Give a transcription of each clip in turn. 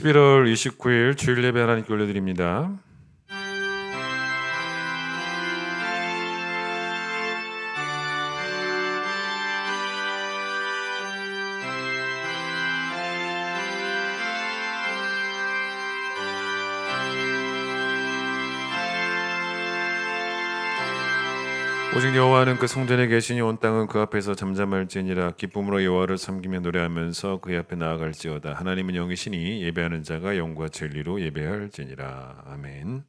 11월 29일 주일 예배 하나님께 올려드립니다. 오직 여호와는 그 성전에 계시니 온 땅은 그 앞에서 잠잠할지니라. 기쁨으로 여호와를 섬기며 노래하면서 그의 앞에 나아갈지어다. 하나님은 영이시니 예배하는 자가 영과 진리로 예배할지니라. 아멘.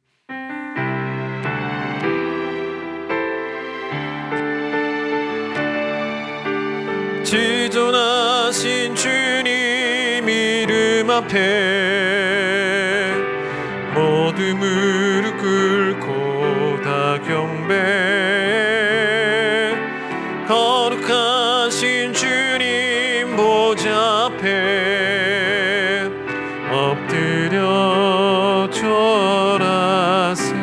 지존하신 주님 이름 앞에 모두 무릎 꿇고 다 경배. 거룩하신 주님 보좌 앞에 엎드려 절하세.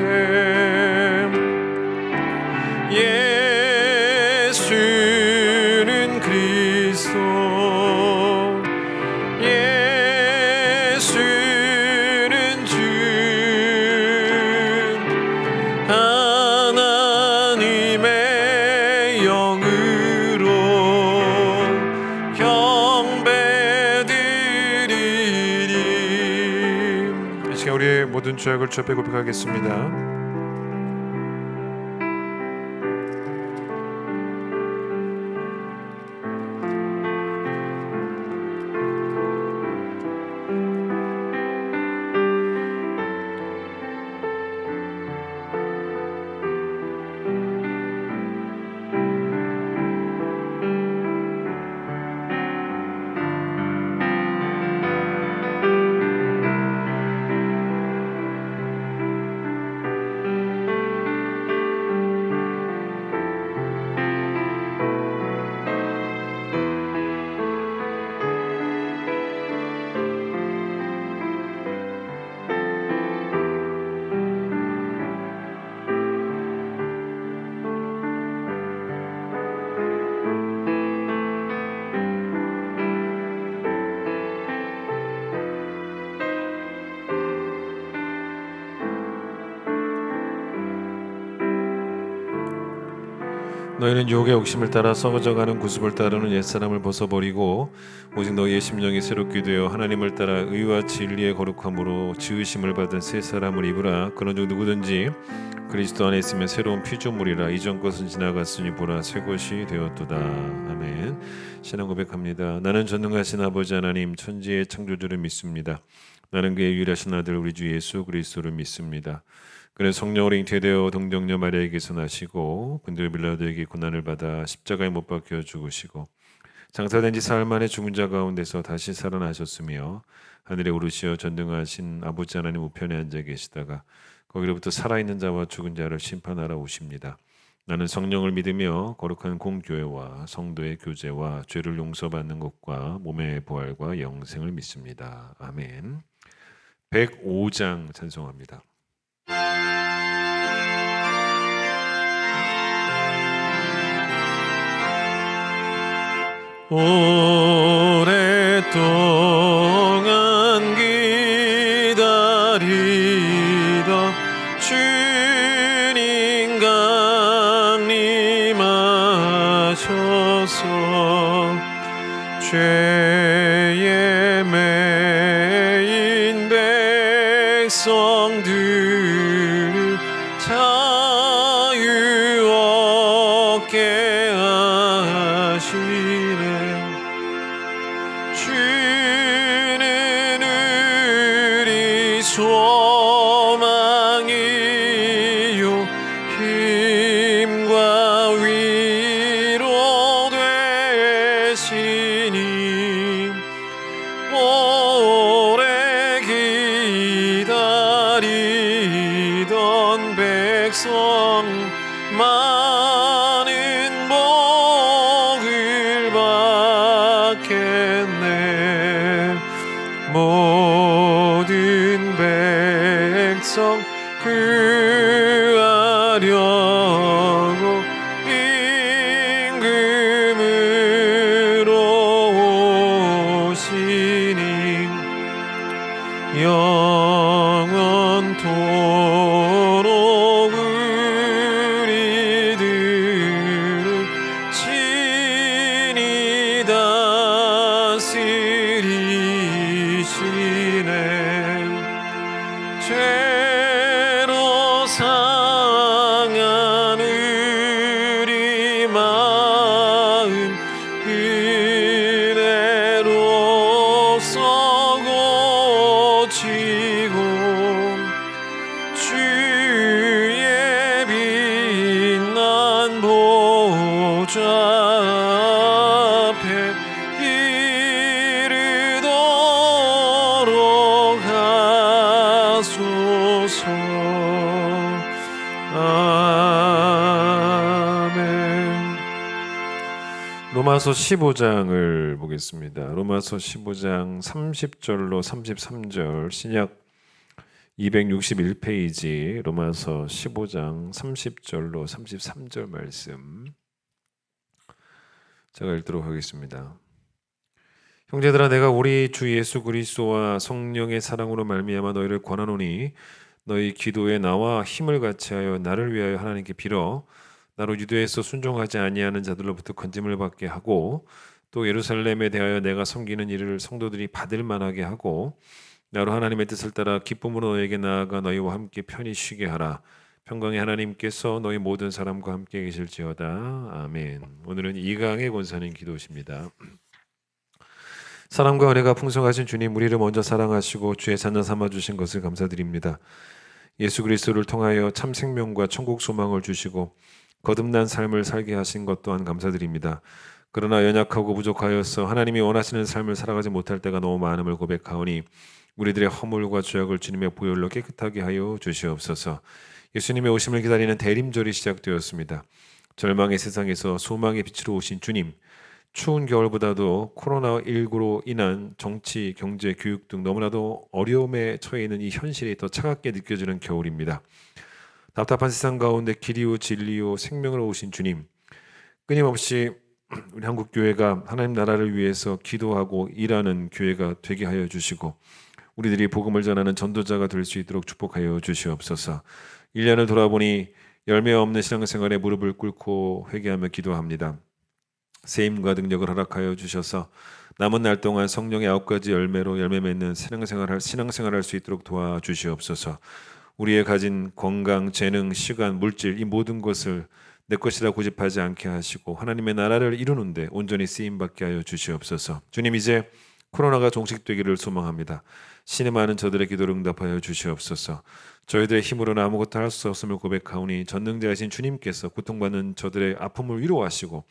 예수는 그리스도, 예수는 주, 하나님의 영으로 경배드리리. 이 시간 우리의 모든 죄악을 주 앞에 고백하겠습니다. 너희는 유혹의 욕심을 따라 썩어져가는 구습을 따르는 옛사람을 벗어버리고 오직 너희의 심령이 새롭게 되어 하나님을 따라 의와 진리의 거룩함으로 지으심을 받은 새 사람을 입으라. 그런 중 누구든지 그리스도 안에 있으면 새로운 피조물이라. 이전 것은 지나갔으니 보라 새 것이 되었도다. 아멘. 신앙 고백합니다. 나는 전능하신 아버지 하나님 천지의 창조주를 믿습니다. 나는 그의 유일하신 아들 우리 주 예수 그리스도를 믿습니다. 그는 성령으로 잉태되어 동정녀 마리아에게서 나시고 본디오 빌라도에게 고난을 받아 십자가에 못 박혀 죽으시고 장사된 지 사흘 만에 죽은 자 가운데서 다시 살아나셨으며 하늘에 오르시어 전능하신 아버지 하나님 우편에 앉아 계시다가 거기로부터 살아있는 자와 죽은 자를 심판하러 오십니다. 나는 성령을 믿으며 거룩한 공교회와 성도의 교제와 죄를 용서받는 것과 몸의 부활과 영생을 믿습니다. 아멘. 105장 찬송합니다. 오랫동안 기다리던 주님 강림하셔서 죄에 매인 백성들을 자유 얻게 하시네. 주는 우리 소망이요 힘과 위로 되시니 오래 기다리던 백성 많은 복을 받겠네. 모든 백성 구하려고 임금으로 오시니 그토록 우리들을 친히 다스리시네. 죄로 상한 우리 마음 은혜로써 고치고 주의 빛난 보좌 앞에 이르도록 하소서. 아멘. 로마서 15장을 보겠습니다. 로마서 15장 30절로 33절, 신약 261페이지 로마서 15장 30절로 33절 말씀 제가 읽도록 하겠습니다. 형제들아, 내가 우리 주 예수 그리스도와 성령의 사랑으로 말미암아 너희를 권하노니 너희 기도에 나와 힘을 같이하여 나를 위하여 하나님께 빌어 나로 유대에서 순종하지 아니하는 자들로부터 건짐을 받게 하고 또 예루살렘에 대하여 내가 섬기는 일을 성도들이 받을 만하게 하고 나로 하나님의 뜻을 따라 기쁨으로 너에게 나아가 너희와 함께 편히 쉬게 하라. 평강의 하나님께서 너희 모든 사람과 함께 계실지어다. 아멘. 오늘은 이강의 권사님 기도십니다. 사랑과 은혜가 풍성하신 주님, 우리를 먼저 사랑하시고 주의 자녀 삼아 주신 것을 감사드립니다. 예수 그리스도를 통하여 참 생명과 천국 소망을 주시고 거듭난 삶을 살게 하신 것 또한 감사드립니다. 그러나 연약하고 부족하여서 하나님이 원하시는 삶을 살아가지 못할 때가 너무 많음을 고백하오니 우리들의 허물과 죄악을 주님의 보혈로 깨끗하게 하여 주시옵소서. 예수님의 오심을 기다리는 대림절이 시작되었습니다. 절망의 세상에서 소망의 빛으로 오신 주님, 추운 겨울보다도 코로나19로 인한 정치, 경제, 교육 등 너무나도 어려움에 처해 있는 이 현실이 더 차갑게 느껴지는 겨울입니다. 답답한 세상 가운데 길이요 진리요 생명으로 오신 주님, 끊임없이 우리 한국 교회가 하나님 나라를 위해서 기도하고 일하는 교회가 되게 하여 주시고 우리들이 복음을 전하는 전도자가 될 수 있도록 축복하여 주시옵소서. 1년을 돌아보니 열매 없는 신앙생활에 무릎을 꿇고 회개하며 기도합니다. 세임과 능력을 허락하여 주셔서 남은 날 동안 성령의 9가지 열매로 열매 맺는 신앙생활할 수 있도록 도와주시옵소서. 우리의 가진 건강, 재능, 시간, 물질 이 모든 것을 내 것이라 고집하지 않게 하시고 하나님의 나라를 이루는데 온전히 쓰임받게 하여 주시옵소서. 주님, 이제 코로나가 종식되기를 소망합니다. 신의 많은 저들의 기도를 응답하여 주시옵소서. 저희들의 힘으로는 아무것도 할 수 없음을 고백하오니 전능자이신 주님께서 고통받는 저들의 아픔을 위로하시고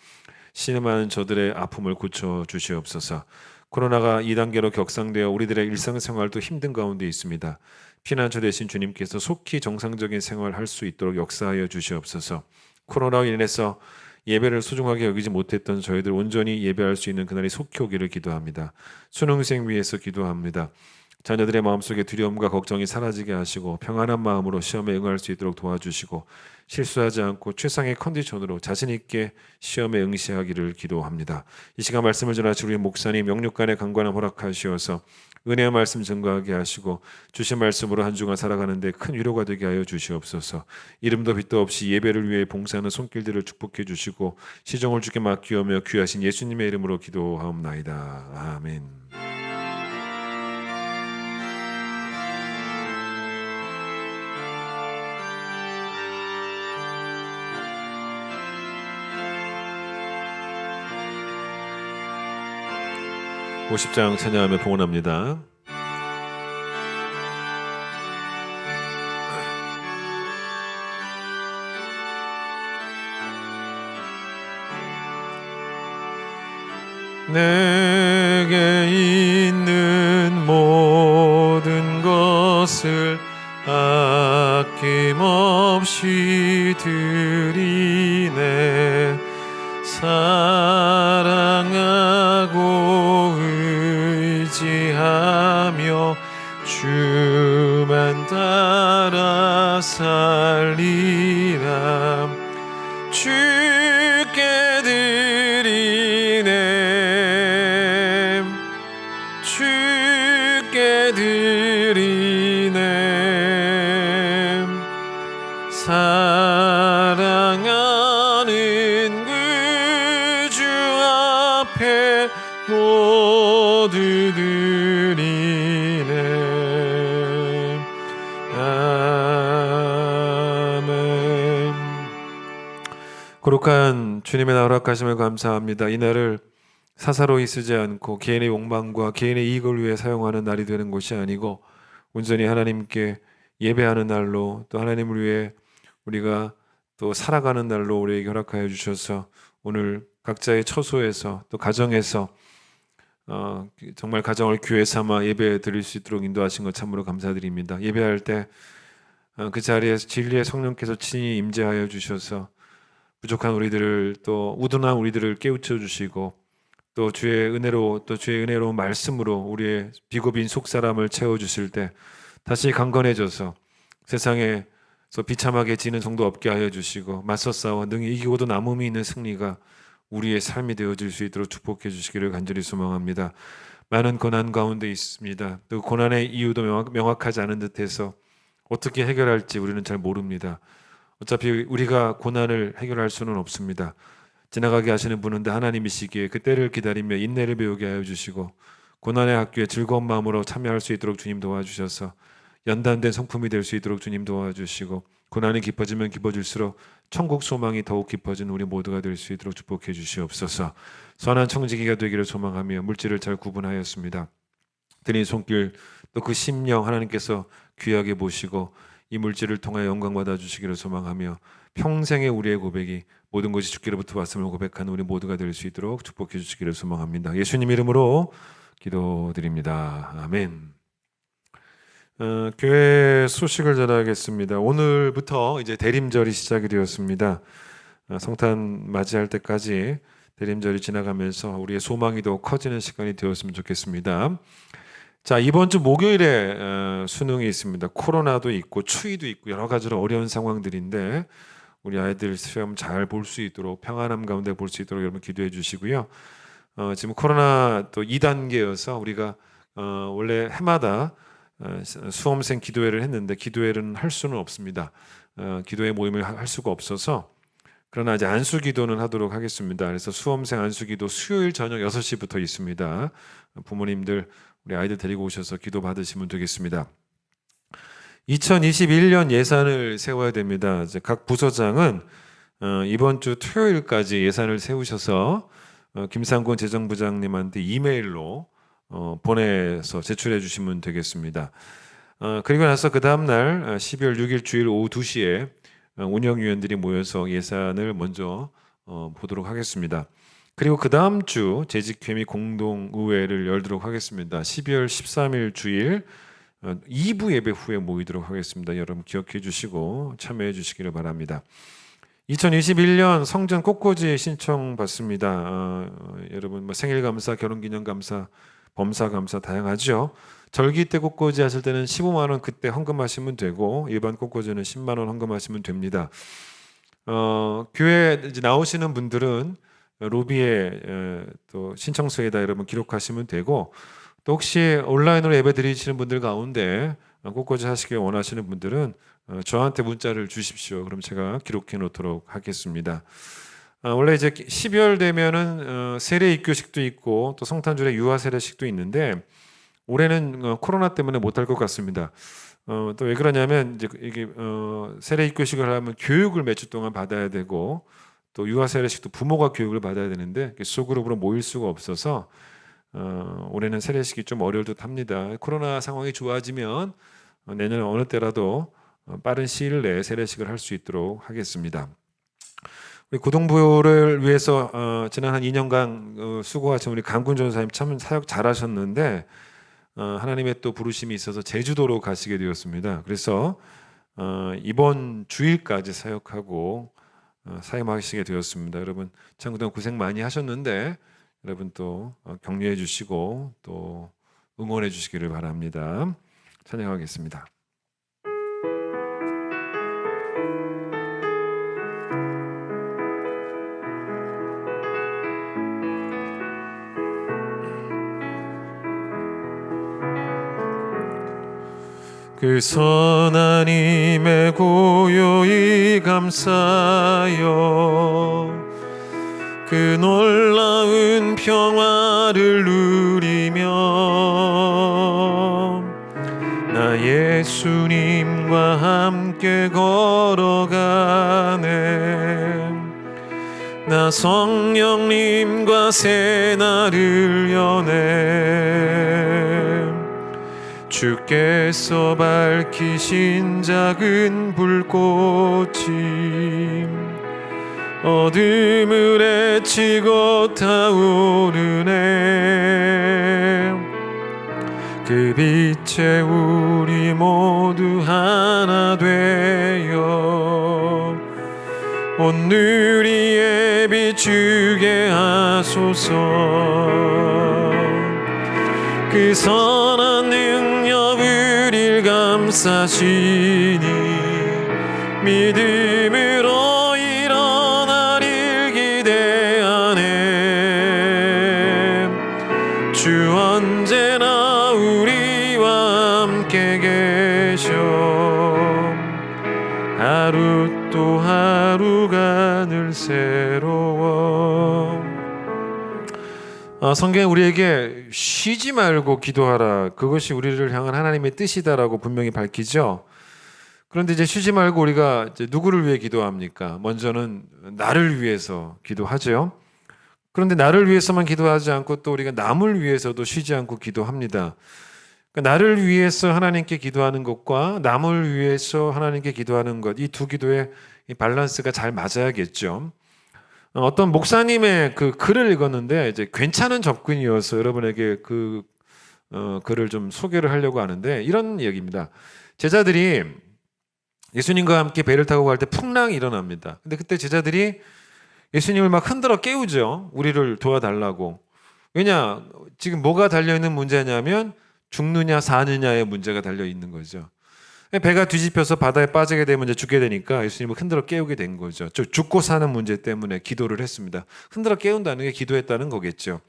신의 많은 저들의 아픔을 고쳐 주시옵소서. 코로나가 2단계로 격상되어 우리들의 일상생활도 힘든 가운데 있습니다. 피난처 되신 주님께서 속히 정상적인 생활할 수 있도록 역사하여 주시옵소서. 코로나로 인해서 예배를 소중하게 여기지 못했던 저희들 온전히 예배할 수 있는 그날이 속히 오기를 기도합니다. 수능생 위해서 기도합니다. 자녀들의 마음속에 두려움과 걱정이 사라지게 하시고 평안한 마음으로 시험에 응할 수 있도록 도와주시고 실수하지 않고 최상의 컨디션으로 자신 있게 시험에 응시하기를 기도합니다. 이 시간 말씀을 전하신 우리 목사님 영육간의 강관함 허락하시어서 은혜의 말씀 증거하게 하시고 주신 말씀으로 한 주간 살아가는데 큰 위로가 되게 하여 주시옵소서. 이름도 빛도 없이 예배를 위해 봉사하는 손길들을 축복해 주시고 시종을 주께 맡기오며 귀하신 예수님의 이름으로 기도하옵나이다. 아멘. (50장) 찬양하며 봉헌합니다. 내게 있는 모든 것을 아낌없이 드리네. 사랑하고 의지하며 주만 따라 살리라. 주께 드리네. 주께 드리네. 사랑하는 그 주 앞에 모두 드리네. 아멘. 거룩한 주님의 허락하심을 감사합니다. 이 날을 사사로이 쓰지 않고 개인의 욕망과 개인의 이익을 위해 사용하는 날이 되는 것이 아니고 온전히 하나님께 예배하는 날로, 또 하나님을 위해 우리가 또 살아가는 날로 우리에게 허락하여 주셔서 오늘 각자의 처소에서 또 가정에서 정말 가정을 교회 삼아 예배 드릴 수 있도록 인도하신 것 참으로 감사드립니다. 예배할 때 그 자리에서 진리의 성령께서 친히 임재하여 주셔서 부족한 우리들을, 또 우둔한 우리들을 깨우쳐 주시고, 또 주의 은혜로운 말씀으로 우리의 비고빈 속사람을 채워 주실 때 다시 강건해져서 세상에서 비참하게 지는 성도 없게 하여 주시고, 맞서 싸워 능히 이기고도 남음이 있는 승리가 우리의 삶이 되어질 수 있도록 축복해 주시기를 간절히 소망합니다. 많은 고난 가운데 있습니다. 또 고난의 이유도 명확하지 않은 듯해서 어떻게 해결할지 우리는 잘 모릅니다. 어차피 우리가 고난을 해결할 수는 없습니다. 지나가게 하시는 분은 하나님이시기에 그 때를 기다리며 인내를 배우게 하여 주시고, 고난의 학교에 즐거운 마음으로 참여할 수 있도록 주님 도와주셔서 연단된 성품이 될 수 있도록 주님 도와주시고, 고난이 깊어지면 깊어질수록 천국 소망이 더욱 깊어진 우리 모두가 될 수 있도록 축복해 주시옵소서. 선한 청지기가 되기를 소망하며 물질을 잘 구분하였습니다. 드린 손길 또 그 심령 하나님께서 귀하게 보시고 이 물질을 통하여 영광 받아 주시기를 소망하며 평생의 우리의 고백이 모든 것이 주께로부터 왔음을 고백하는 우리 모두가 될 수 있도록 축복해 주시기를 소망합니다. 예수님 이름으로 기도드립니다. 아멘. 교회 소식을 전하겠습니다. 오늘부터 이제 대림절이 시작이 되었습니다. 성탄 맞이할 때까지 대림절이 지나가면서 우리의 소망이 더 커지는 시간이 되었으면 좋겠습니다. 자, 이번 주 목요일에 수능이 있습니다. 코로나도 있고 추위도 있고 여러 가지로 어려운 상황들인데 우리 아이들 시험 잘 볼 수 있도록, 평안함 가운데 볼 수 있도록 여러분 기도해 주시고요. 지금 코로나 또 2단계여서 우리가 원래 해마다 수험생 기도회를 했는데 기도회는 할 수는 없습니다. 기도회 모임을 할 수가 없어서, 그러나 이제 안수 기도는 하도록 하겠습니다. 그래서 수험생 안수 기도 수요일 저녁 6시부터 있습니다. 부모님들 우리 아이들 데리고 오셔서 기도 받으시면 되겠습니다. 2021년 예산을 세워야 됩니다. 이제 각 부서장은 이번 주 토요일까지 예산을 세우셔서 김상곤 재정부장님한테 이메일로 보내서 제출해 주시면 되겠습니다. 그리고 나서 그 다음날 12월 6일 주일 오후 2시에 운영위원들이 모여서 예산을 먼저 보도록 하겠습니다. 그리고 그 다음 주 재직회의 공동의회를 열도록 하겠습니다. 12월 13일 주일 2부 예배 후에 모이도록 하겠습니다. 여러분 기억해 주시고 참여해 주시기를 바랍니다. 2021년 성전 꽃꽂이 신청 받습니다. 여러분 생일감사, 결혼기념감사, 범사감사 다양하죠. 절기 때 꽃꽂이 하실 때는 15만 원 그때 헌금하시면 되고, 일반 꽃꽂이는 10만 원 헌금하시면 됩니다. 교회 이제 나오시는 분들은 로비에 또 신청서에다 여러분 기록하시면 되고, 또 혹시 온라인으로 예배 드리시는 분들 가운데 꽃꽂이 하시길 원하시는 분들은 저한테 문자를 주십시오. 그럼 제가 기록해 놓도록 하겠습니다. 원래 이제 12월 되면은 세례 입교식도 있고 또 성탄절에 유아 세례식도 있는데 올해는 코로나 때문에 못할 것 같습니다. 또 왜 그러냐면 이제 이게 세례 입교식을 하면 교육을 몇 주 동안 받아야 되고, 또 유아 세례식도 부모가 교육을 받아야 되는데 소그룹으로 모일 수가 없어서 올해는 세례식이 좀 어려울 듯합니다. 코로나 상황이 좋아지면 내년 어느 때라도 빠른 시일 내에 세례식을 할 수 있도록 하겠습니다. 우리 고동부를 위해서 지난 한 2년간 수고하신 우리 강군 전사님 참 사역 잘하셨는데 하나님의 또 부르심이 있어서 제주도로 가시게 되었습니다. 그래서 이번 주일까지 사역하고 사임하시게 되었습니다. 여러분 참 그동안 고생 많이 하셨는데 여러분 또 격려해 주시고 또 응원해 주시기를 바랍니다. 찬양하겠습니다. 그 선하님의 고요히 감싸여 그 놀라운 평화를 누리며 나 예수님과 함께 걸어가네. 나 성령님과 새날을 여네. 주께서 밝히신 작은 불꽃이 어둠을 헤치고 타오르네. 그 빛에 우리 모두 하나 되어 온 누리에 비추게 하소서. 그 선한 능력 우릴 감싸시니 믿음으로 일어나릴 기대하네. 주 언제나 우리와 함께 계셔 하루 또 하루가 늘 새로워. 성경에 우리에게 쉬지 말고 기도하라, 그것이 우리를 향한 하나님의 뜻이다라고 분명히 밝히죠. 그런데 이제 쉬지 말고 우리가 이제 누구를 위해 기도합니까? 먼저는 나를 위해서 기도하죠. 그런데 나를 위해서만 기도하지 않고 또 우리가 남을 위해서도 쉬지 않고 기도합니다. 그러니까 나를 위해서 하나님께 기도하는 것과 남을 위해서 하나님께 기도하는 것, 이 두 기도의 이 밸런스가 잘 맞아야겠죠. 어떤 목사님의 그 글을 읽었는데 이제 괜찮은 접근이어서 여러분에게 그 글을 좀 소개를 하려고 하는데 이런 얘기입니다. 제자들이 예수님과 함께 배를 타고 갈 때 풍랑이 일어납니다. 근데 그때 제자들이 예수님을 막 흔들어 깨우죠. 우리를 도와달라고. 왜냐? 지금 뭐가 달려있는 문제냐면 죽느냐 사느냐의 문제가 달려있는 거죠. 배가 뒤집혀서 바다에 빠지게 되면 이제 죽게 되니까 예수님을 흔들어 깨우게 된 거죠. 죽고 사는 문제 때문에 기도를 했습니다. 흔들어 깨운다는 게 기도했다는 거겠죠.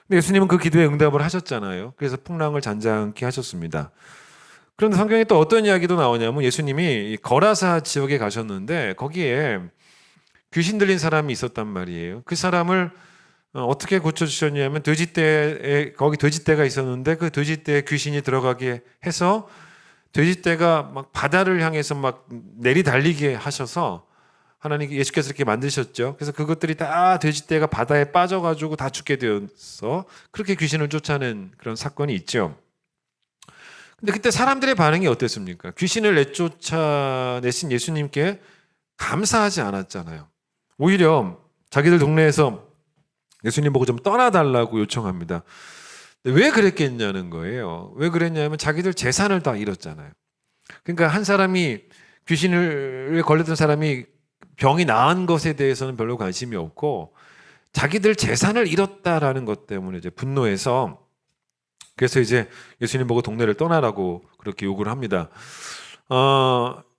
근데 예수님은 그 기도에 응답을 하셨잖아요. 그래서 풍랑을 잔잔케 하셨습니다. 그런데 성경에 또 어떤 이야기도 나오냐면 예수님이 거라사 지역에 가셨는데 거기에 귀신 들린 사람이 있었단 말이에요. 그 사람을 어떻게 고쳐주셨냐면 거기 돼지떼가 있었는데 그 돼지떼에 귀신이 들어가게 해서 돼지떼가 막 바다를 향해서 막 내리달리게 하셔서 하나님 예수께서 이렇게 만드셨죠. 그래서 그것들이 다 돼지떼가 바다에 빠져가지고 다 죽게 되어서 그렇게 귀신을 쫓아낸 그런 사건이 있죠. 근데 그때 사람들의 반응이 어땠습니까? 귀신을 내쫓아내신 예수님께 감사하지 않았잖아요. 오히려 자기들 동네에서 예수님 보고 좀 떠나달라고 요청합니다. 왜 그랬겠냐는 거예요. 왜 그랬냐면 자기들 재산을 다 잃었잖아요. 그러니까 한 사람이 귀신을 걸렸던 사람이 병이 나은 것에 대해서는 별로 관심이 없고 자기들 재산을 잃었다라는 것 때문에 이제 분노해서 그래서 이제 예수님 보고 동네를 떠나라고 그렇게 요구를 합니다.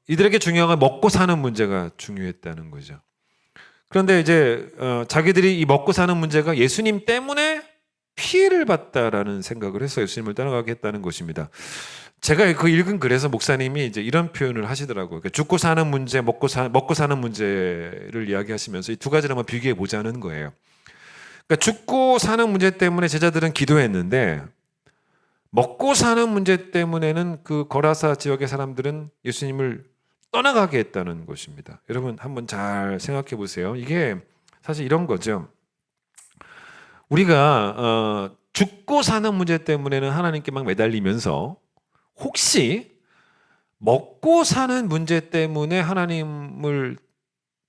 이들에게 중요한 건 먹고 사는 문제가 중요했다는 거죠. 그런데 이제 자기들이 이 먹고 사는 문제가 예수님 때문에 피해를 봤다라는 생각을 해서 예수님을 떠나가게 했다는 것입니다. 제가 그 읽은 글에서 목사님이 이제 이런 표현을 하시더라고요. 그러니까 죽고 사는 문제, 먹고 사는 문제를 이야기하시면서 이 두 가지를 한번 비교해 보자는 거예요. 그러니까 죽고 사는 문제 때문에 제자들은 기도했는데 먹고 사는 문제 때문에는 그 거라사 지역의 사람들은 예수님을 떠나가게 했다는 것입니다. 여러분 한번 잘 생각해 보세요. 이게 사실 이런 거죠. 우리가 죽고 사는 문제 때문에는 하나님께 막 매달리면서 혹시 먹고 사는 문제 때문에 하나님을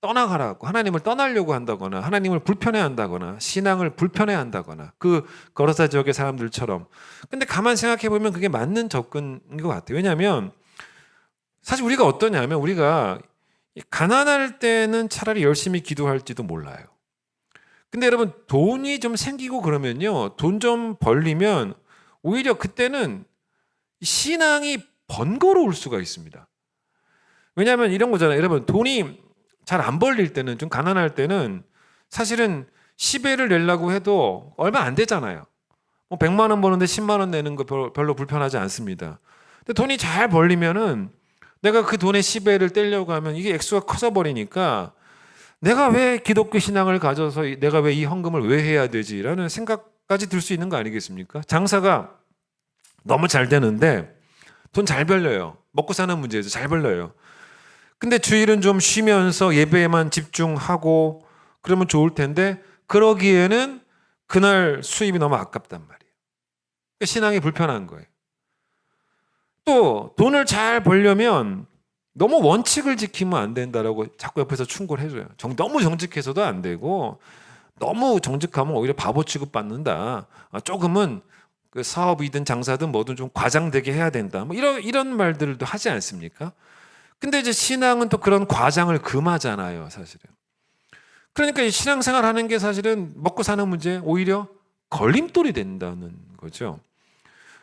떠나가라고, 하나님을 떠나려고 한다거나 하나님을 불편해한다거나 신앙을 불편해한다거나 그 거라사 지역의 사람들처럼. 근데 가만 생각해 보면 그게 맞는 접근인 것 같아요. 왜냐하면 사실 우리가 어떠냐면 우리가 가난할 때는 차라리 열심히 기도할지도 몰라요. 근데 여러분 돈이 좀 생기고 그러면요, 돈 좀 벌리면 오히려 그때는 신앙이 번거로울 수가 있습니다. 왜냐하면 이런 거잖아요. 여러분 돈이 잘 안 벌릴 때는, 좀 가난할 때는 사실은 10회를 내려고 해도 얼마 안 되잖아요. 뭐 100만 원 버는데 10만 원 내는 거 별로 불편하지 않습니다. 근데 돈이 잘 벌리면은 내가 그 돈의 10배를 떼려고 하면 이게 액수가 커져 버리니까 내가 왜 기독교 신앙을 가져서 내가 왜 이 헌금을 왜 해야 되지라는 생각까지 들 수 있는 거 아니겠습니까? 장사가 너무 잘 되는데 돈 잘 벌려요. 먹고 사는 문제에서 잘 벌려요. 근데 주일은 좀 쉬면서 예배에만 집중하고 그러면 좋을 텐데 그러기에는 그날 수입이 너무 아깝단 말이에요. 그러니까 신앙이 불편한 거예요. 또 돈을 잘 벌려면 너무 원칙을 지키면 안 된다라고 자꾸 옆에서 충고를 해줘요. 너무 정직해서도 안 되고 너무 정직하면 오히려 바보 취급받는다. 조금은 그 사업이든 장사든 뭐든 좀 과장되게 해야 된다. 뭐 이런 말들도 하지 않습니까? 근데 이제 신앙은 또 그런 과장을 금하잖아요, 사실은. 그러니까 이 신앙생활 하는 게 사실은 먹고 사는 문제 오히려 걸림돌이 된다는 거죠.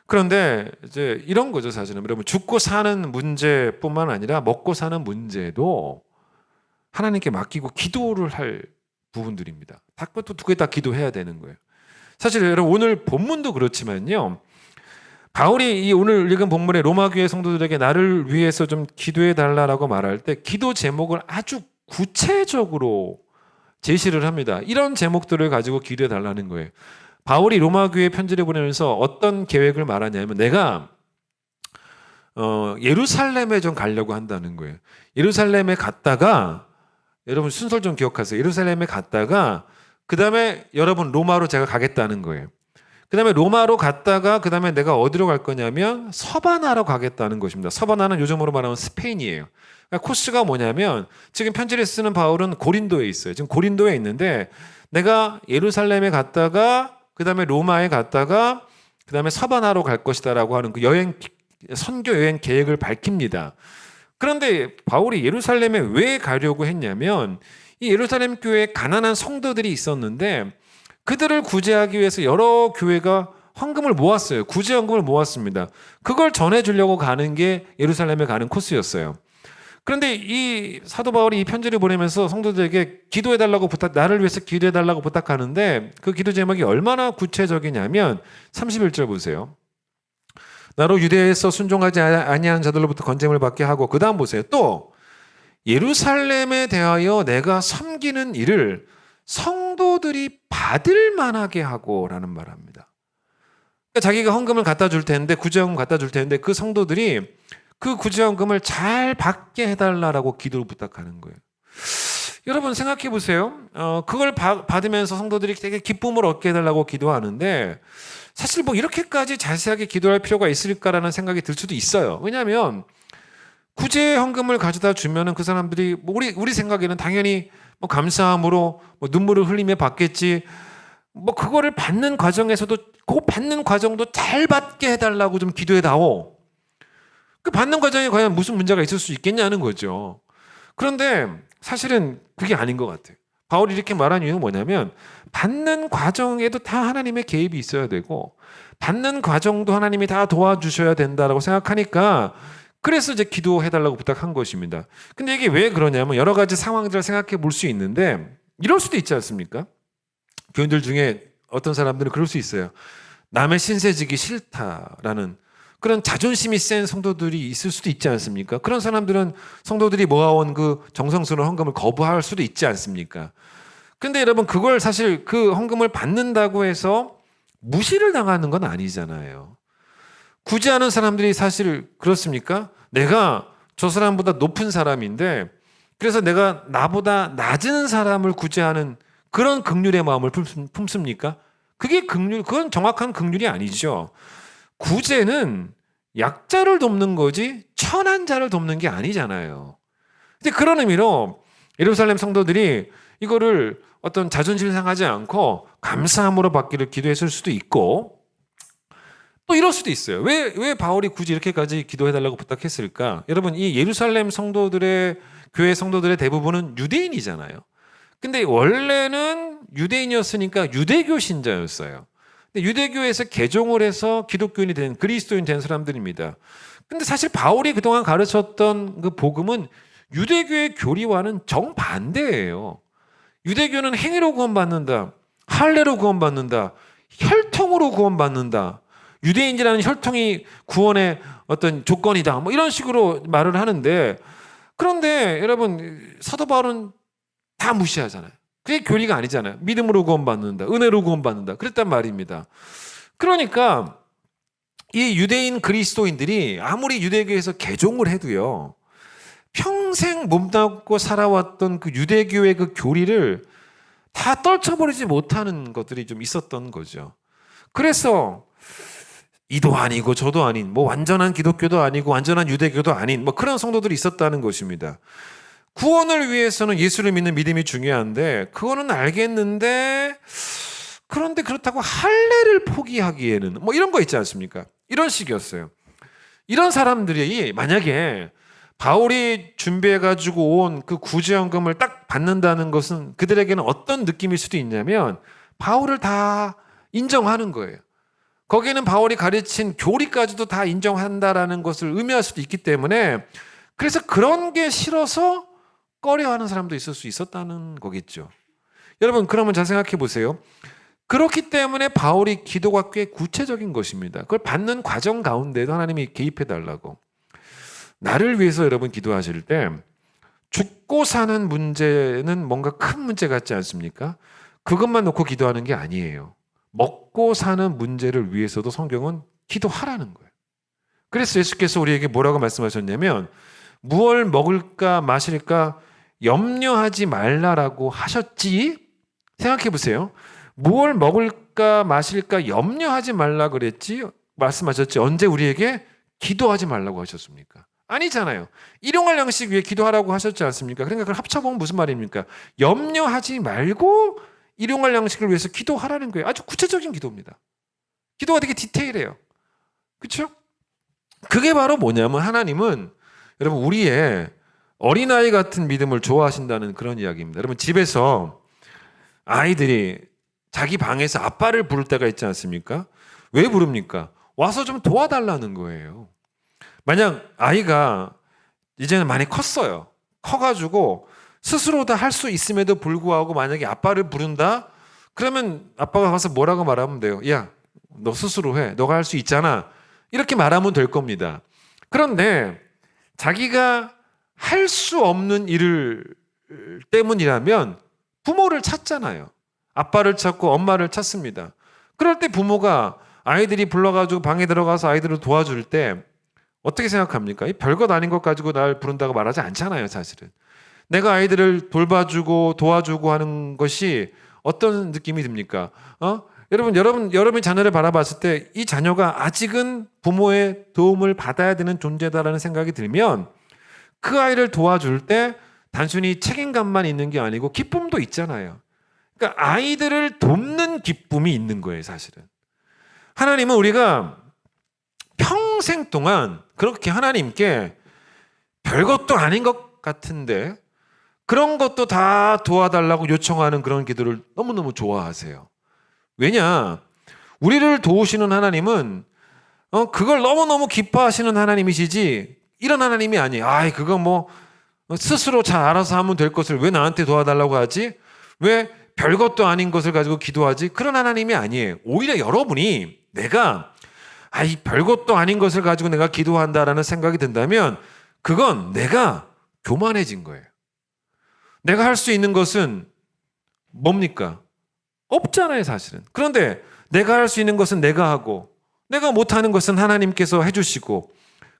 그런데 이제 이런 거죠, 사실은. 여러분, 죽고 사는 문제뿐만 아니라 먹고 사는 문제도 하나님께 맡기고 기도를 할 부분들입니다. 그것도 두 개 다 기도해야 되는 거예요. 사실 여러분 오늘 본문도 그렇지만요. 바울이 이 오늘 읽은 본문의 로마 교회 성도들에게 나를 위해서 좀 기도해 달라라고 말할 때 기도 제목을 아주 구체적으로 제시를 합니다. 이런 제목들을 가지고 기도해 달라는 거예요. 바울이 로마 교회 편지를 보내면서 어떤 계획을 말하냐면 내가 예루살렘에 좀 가려고 한다는 거예요. 예루살렘에 갔다가 여러분 순서를 좀 기억하세요. 예루살렘에 갔다가 그 다음에 여러분 로마로 제가 가겠다는 거예요. 그 다음에 로마로 갔다가 그 다음에 내가 어디로 갈 거냐면 서바나로 가겠다는 것입니다. 서바나는 요즘으로 말하면 스페인이에요. 그러니까 코스가 뭐냐면 지금 편지를 쓰는 바울은 고린도에 있어요. 지금 고린도에 있는데 내가 예루살렘에 갔다가 그 다음에 로마에 갔다가 그 다음에 서바나로 갈 것이다라고 하는 그 선교 여행 계획을 밝힙니다. 그런데 바울이 예루살렘에 왜 가려고 했냐면 이 예루살렘 교회에 가난한 성도들이 있었는데 그들을 구제하기 위해서 여러 교회가 헌금을 모았어요. 구제 헌금을 모았습니다. 그걸 전해주려고 가는 게 예루살렘에 가는 코스였어요. 그런데 이 사도 바울이 이 편지를 보내면서 성도들에게 기도해달라고 나를 위해서 기도해달라고 부탁하는데 그 기도 제목이 얼마나 구체적이냐면 31절 보세요. 나로 유대에서 순종하지 아니한 자들로부터 건짐을 받게 하고 그 다음 보세요. 또 예루살렘에 대하여 내가 섬기는 일을 성도들이 받을 만하게 하고라는 말을 합니다. 그러니까 자기가 헌금을 갖다 줄 텐데 구제헌금 갖다 줄 텐데 그 성도들이 그 구제헌금을 잘 받게 해달라고 기도를 부탁하는 거예요. 여러분 생각해 보세요. 그걸 받으면서 성도들이 되게 기쁨을 얻게 해달라고 기도하는데 사실 뭐 이렇게까지 자세하게 기도할 필요가 있을까라는 생각이 들 수도 있어요. 왜냐하면 구제 헌금을 가져다 주면은 그 사람들이 뭐 우리 생각에는 당연히 뭐 감사함으로 뭐 눈물을 흘리며 받겠지. 뭐 그거를 받는 과정에서도 그 받는 과정도 잘 받게 해달라고 좀 기도해다오. 그 받는 과정에 과연 무슨 문제가 있을 수 있겠냐는 거죠. 그런데 사실은 그게 아닌 것 같아요. 바울이 이렇게 말한 이유는 뭐냐면 받는 과정에도 다 하나님의 개입이 있어야 되고 받는 과정도 하나님이 다 도와주셔야 된다라고 생각하니까 그래서 이제 기도해달라고 부탁한 것입니다. 근데 이게 왜 그러냐면 여러 가지 상황들을 생각해 볼 수 있는데 이럴 수도 있지 않습니까? 교인들 중에 어떤 사람들은 그럴 수 있어요. 남의 신세지기 싫다라는 그런 자존심이 센 성도들이 있을 수도 있지 않습니까? 그런 사람들은 성도들이 모아온 그 정성스러운 헌금을 거부할 수도 있지 않습니까? 근데 여러분 그걸 사실 그 헌금을 받는다고 해서 무시를 당하는 건 아니잖아요. 구제하는 사람들이 사실 그렇습니까? 내가 저 사람보다 높은 사람인데 그래서 내가 나보다 낮은 사람을 구제하는 그런 긍휼의 마음을 품습니까? 그건 정확한 긍휼이 아니죠. 구제는 약자를 돕는 거지 천한 자를 돕는 게 아니잖아요. 근데 그런 의미로 예루살렘 성도들이 이거를 어떤 자존심 상하지 않고 감사함으로 받기를 기도했을 수도 있고 또 이럴 수도 있어요. 왜 바울이 굳이 이렇게까지 기도해달라고 부탁했을까? 여러분 이 예루살렘 교회 성도들의 대부분은 유대인이잖아요. 근데 원래는 유대인이었으니까 유대교 신자였어요. 근데 유대교에서 개종을 해서 기독교인이 된 그리스도인 된 사람들입니다. 근데 사실 바울이 그동안 가르쳤던 그 복음은 유대교의 교리와는 정반대예요. 유대교는 행위로 구원받는다. 할례로 구원받는다. 혈통으로 구원받는다. 유대인이라는 혈통이 구원의 어떤 조건이다. 뭐 이런 식으로 말을 하는데, 그런데 여러분 사도 바울은 다 무시하잖아요. 그게 교리가 아니잖아요. 믿음으로 구원받는다, 은혜로 구원받는다, 그랬단 말입니다. 그러니까 이 유대인 그리스도인들이 아무리 유대교에서 개종을 해도요, 평생 몸담고 살아왔던 그 유대교의 그 교리를 다 떨쳐버리지 못하는 것들이 좀 있었던 거죠. 그래서 이도 아니고 저도 아닌, 뭐 완전한 기독교도 아니고 완전한 유대교도 아닌 뭐 그런 성도들이 있었다는 것입니다. 구원을 위해서는 예수를 믿는 믿음이 중요한데, 그거는 알겠는데, 그런데 그렇다고 할례를 포기하기에는 뭐 이런 거 있지 않습니까? 이런 식이었어요. 이런 사람들이 만약에 바울이 준비해가지고 온 그 구제연금을 딱 받는다는 것은 그들에게는 어떤 느낌일 수도 있냐면, 바울을 다 인정하는 거예요. 거기에는 바울이 가르친 교리까지도 다 인정한다라는 것을 의미할 수도 있기 때문에, 그래서 그런 게 싫어서 꺼려하는 사람도 있을 수 있었다는 거겠죠. 여러분, 그러면 잘 생각해 보세요. 그렇기 때문에 바울이 기도가 꽤 구체적인 것입니다. 그걸 받는 과정 가운데도 하나님이 개입해 달라고. 나를 위해서 여러분 기도하실 때 죽고 사는 문제는 뭔가 큰 문제 같지 않습니까? 그것만 놓고 기도하는 게 아니에요. 먹고 사는 문제를 위해서도 성경은 기도하라는 거예요. 그래서 예수께서 우리에게 뭐라고 말씀하셨냐면, 무엇을 먹을까 마실까 염려하지 말라라고 하셨지. 생각해 보세요. 무엇을 먹을까 마실까 염려하지 말라 그랬지, 말씀하셨지. 언제 우리에게 기도하지 말라고 하셨습니까? 아니잖아요. 일용할 양식 위해 기도하라고 하셨지 않습니까? 그러니까 그걸 합쳐보면 무슨 말입니까? 염려하지 말고 일용할 양식을 위해서 기도하라는 거예요. 아주 구체적인 기도입니다. 기도가 되게 디테일해요. 그렇죠? 그게 바로 뭐냐면, 하나님은 여러분 우리의 어린아이 같은 믿음을 좋아하신다는 그런 이야기입니다. 여러분, 집에서 아이들이 자기 방에서 아빠를 부를 때가 있지 않습니까? 왜 부릅니까? 와서 좀 도와달라는 거예요. 만약 아이가 이제는 많이 컸어요. 커가지고 스스로 다 할 수 있음에도 불구하고 만약에 아빠를 부른다? 그러면 아빠가 가서 뭐라고 말하면 돼요? 야, 너 스스로 해. 너가 할 수 있잖아. 이렇게 말하면 될 겁니다. 그런데 자기가 할 수 없는 일을 때문이라면 부모를 찾잖아요. 아빠를 찾고 엄마를 찾습니다. 그럴 때 부모가 아이들이 불러가지고 방에 들어가서 아이들을 도와줄 때 어떻게 생각합니까? 별것 아닌 것 가지고 날 부른다고 말하지 않잖아요, 사실은. 내가 아이들을 돌봐주고 도와주고 하는 것이 어떤 느낌이 듭니까? 여러분이 자녀를 바라봤을 때 이 자녀가 아직은 부모의 도움을 받아야 되는 존재다라는 생각이 들면, 그 아이를 도와줄 때 단순히 책임감만 있는 게 아니고 기쁨도 있잖아요. 그러니까 아이들을 돕는 기쁨이 있는 거예요, 사실은. 하나님은 우리가 평생 동안 그렇게 하나님께 별것도 아닌 것 같은데 그런 것도 다 도와달라고 요청하는 그런 기도를 너무너무 좋아하세요. 왜냐? 우리를 도우시는 하나님은 그걸 너무너무 기뻐하시는 하나님이시지, 이런 하나님이 아니에요. 그거 뭐 스스로 잘 알아서 하면 될 것을 왜 나한테 도와달라고 하지? 왜 별것도 아닌 것을 가지고 기도하지? 그런 하나님이 아니에요. 오히려 여러분이 내가 이 별것도 아닌 것을 가지고 내가 기도한다라는 생각이 든다면 그건 내가 교만해진 거예요. 내가 할 수 있는 것은 뭡니까? 없잖아요, 사실은. 그런데 내가 할 수 있는 것은 내가 하고, 내가 못하는 것은 하나님께서 해주시고,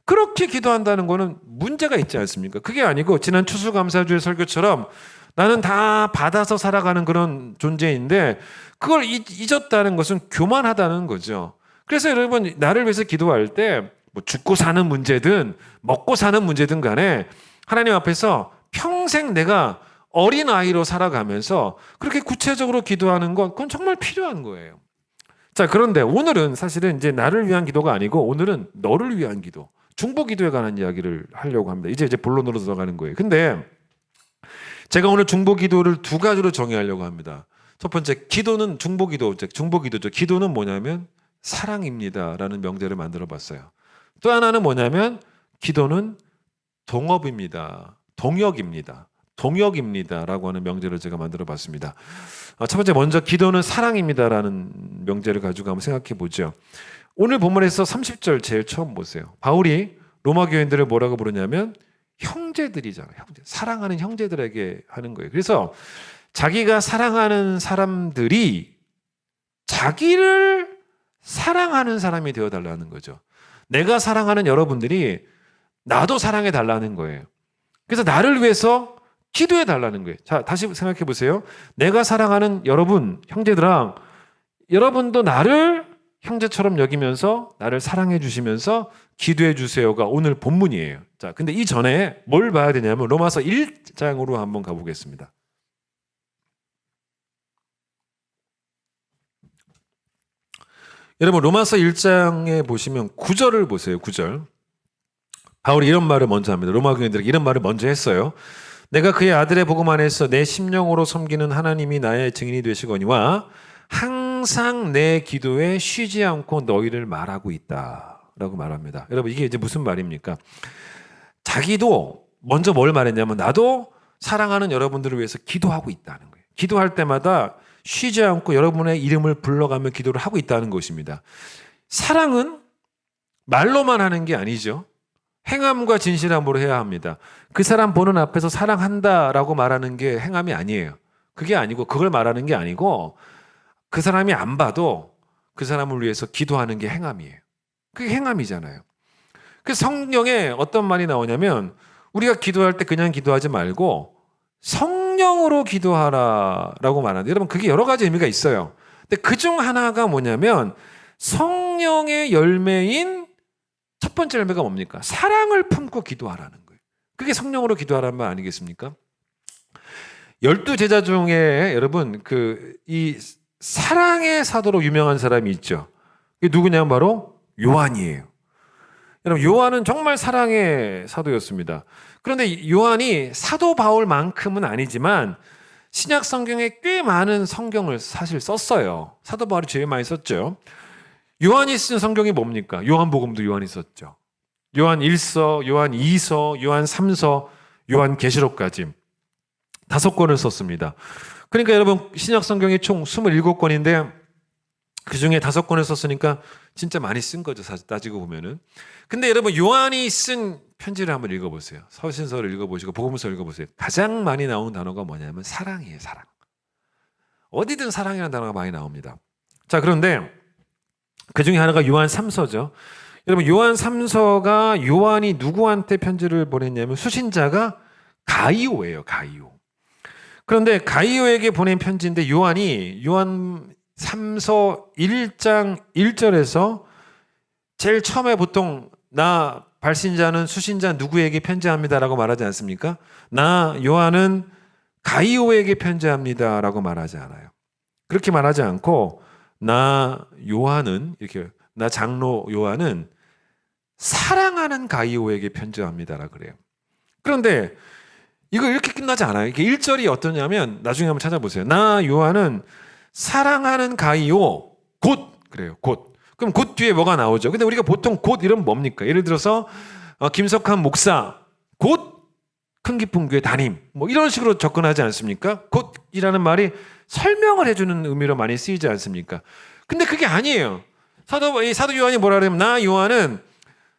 그렇게 기도한다는 것은 문제가 있지 않습니까? 그게 아니고 지난 추수감사주의 설교처럼 나는 다 받아서 살아가는 그런 존재인데 그걸 잊었다는 것은 교만하다는 거죠. 그래서 여러분, 나를 위해서 기도할 때 뭐 죽고 사는 문제든 먹고 사는 문제든 간에 하나님 앞에서 평생 내가 어린아이로 살아가면서 그렇게 구체적으로 기도하는 건 그건 정말 필요한 거예요. 자, 그런데 오늘은 사실은 이제 나를 위한 기도가 아니고 오늘은 너를 위한 기도, 중보기도에 관한 이야기를 하려고 합니다. 이제 본론으로 들어가는 거예요. 근데 제가 오늘 중보기도를 두 가지로 정의하려고 합니다. 첫 번째, 기도는 중보기도죠. 기도는 뭐냐면 사랑입니다라는 명제를 만들어 봤어요. 또 하나는 뭐냐면 기도는 동역입니다라고 하는 명제를 제가 만들어 봤습니다. 첫 번째, 먼저 기도는 사랑입니다라는 명제를 가지고 한번 생각해 보죠. 오늘 본문에서 30절 제일 처음 보세요. 바울이 로마 교인들을 뭐라고 부르냐면 형제들이잖아요. 형제. 사랑하는 형제들에게 하는 거예요. 그래서 자기가 사랑하는 사람들이 자기를 사랑하는 사람이 되어달라는 거죠. 내가 사랑하는 여러분들이 나도 사랑해 달라는 거예요. 그래서 나를 위해서 기도해 달라는 거예요. 자, 다시 생각해 보세요. 내가 사랑하는 여러분, 형제들아, 여러분도 나를 형제처럼 여기면서 나를 사랑해 주시면서 기도해 주세요가 오늘 본문이에요. 자, 근데 이 전에 뭘 봐야 되냐면 로마서 1장으로 한번 가보겠습니다. 여러분 로마서 1장에 보시면 9절을 보세요. 9절. 바울이 이런 말을 먼저 합니다. 로마 교인들에게 이런 말을 먼저 했어요. 내가 그의 아들의 복음 안에서 내 심령으로 섬기는 하나님이 나의 증인이 되시거니와 항상 내 기도에 쉬지 않고 너희를 말하고 있다라고 말합니다. 여러분 이게 이제 무슨 말입니까? 자기도 먼저 뭘 말했냐면 나도 사랑하는 여러분들을 위해서 기도하고 있다는 거예요. 기도할 때마다 쉬지 않고 여러분의 이름을 불러가며 기도를 하고 있다는 것입니다. 사랑은 말로만 하는 게 아니죠. 행함과 진실함으로 해야 합니다. 그 사람 보는 앞에서 사랑한다라고 말하는 게 행함이 아니에요. 그게 아니고 그걸 말하는 게 아니고 그 사람이 안 봐도 그 사람을 위해서 기도하는 게 행함이에요. 그게 행함이잖아요. 그래서 성경에 어떤 말이 나오냐면 우리가 기도할 때 그냥 기도하지 말고 성령으로 기도하라라고 말하는데 여러분 그게 여러 가지 의미가 있어요. 근데 그중 하나가 뭐냐면 성령의 열매인 첫 번째 열매가 뭡니까? 사랑을 품고 기도하라는 거예요. 그게 성령으로 기도하라는 말 아니겠습니까? 12제자 중에 여러분 이 사랑의 사도로 유명한 사람이 있죠. 그게 누구냐면 바로 요한이에요. 여러분 요한은 정말 사랑의 사도였습니다. 그런데 요한이 사도 바울만큼은 아니지만 신약 성경에 꽤 많은 성경을 사실 썼어요. 사도 바울이 제일 많이 썼죠. 요한이 쓴 성경이 뭡니까? 요한복음도 요한이 썼죠. 요한 1서, 요한 2서, 요한 3서, 요한 계시록까지 5권을 썼습니다. 그러니까 여러분 신약 성경이 총 27권인데 그중에 5권을 썼으니까 진짜 많이 쓴 거죠. 사실 따지고 보면은. 근데 여러분 요한이 쓴 편지를 한번 읽어보세요. 서신서를 읽어보시고 복음서 읽어보세요. 가장 많이 나오는 단어가 뭐냐면 사랑이에요. 사랑. 어디든 사랑이라는 단어가 많이 나옵니다. 자, 그런데 그중에 하나가 요한 3서죠. 여러분 요한 3서가 요한이 누구한테 편지를 보냈냐면 수신자가 가이오예요. 가이오. 그런데 가이오에게 보낸 편지인데 요한이 요한 3서 1장 1절에서 제일 처음에 보통 나 발신자는 수신자 누구에게 편지합니다라고 말하지 않습니까? 나 요한은 가이오에게 편지합니다라고 말하지 않아요. 그렇게 말하지 않고 나 요한은 이렇게 나 장로 요한은 사랑하는 가이오에게 편지합니다라 그래요. 그런데 이거 이렇게 끝나지 않아요. 이게 1절이 어떠냐면 나중에 한번 찾아보세요. 나 요한은 사랑하는 가이오 곧 그래요. 곧. 그럼 곧 뒤에 뭐가 나오죠? 근데 우리가 보통 곧 이러면 뭡니까? 예를 들어서 김석한 목사 곧 큰 기쁨 교회 담임 뭐 이런 식으로 접근하지 않습니까? 곧이라는 말이 설명을 해주는 의미로 많이 쓰이지 않습니까? 근데 그게 아니에요. 사도 요한이 뭐라 그러냐면 나 요한은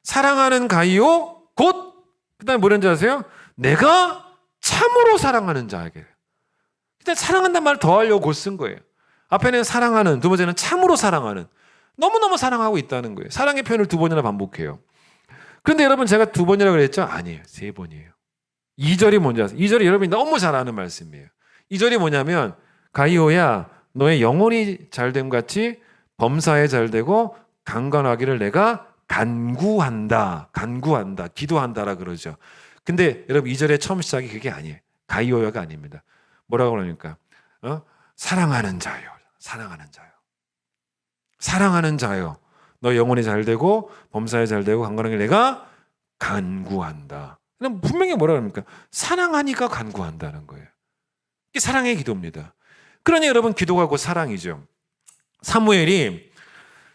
사랑하는 가이오 곧 그다음에 뭐라는지 아세요? 내가 참으로 사랑하는 자에게. 일단 사랑한다는 말을 더 하려고 곧 쓴 거예요. 앞에는 사랑하는, 두 번째는 참으로 사랑하는. 너무너무 사랑하고 있다는 거예요. 사랑의 표현을 2번이나 반복해요. 그런데 여러분 제가 2번이라고 그랬죠? 아니에요. 3번이에요. 2절이 뭔지 아세요? 2절이 여러분이 너무 잘 아는 말씀이에요. 2절이 뭐냐면 가이오야 너의 영혼이 잘됨 같이 범사에 잘되고 강건하기를 내가 간구한다. 기도한다라 그러죠. 근데 여러분 2절의 처음 시작이 그게 아니에요. 가이오야가 아닙니다. 뭐라고 그러니까 사랑하는 자요. 사랑하는 자요. 너 영혼이 잘되고 범사에 잘되고 강건하게 내가 간구한다. 분명히 뭐라 그럽니까? 사랑하니까 간구한다는 거예요. 이게 사랑의 기도입니다. 그러니 여러분 기도가 곧 사랑이죠. 사무엘이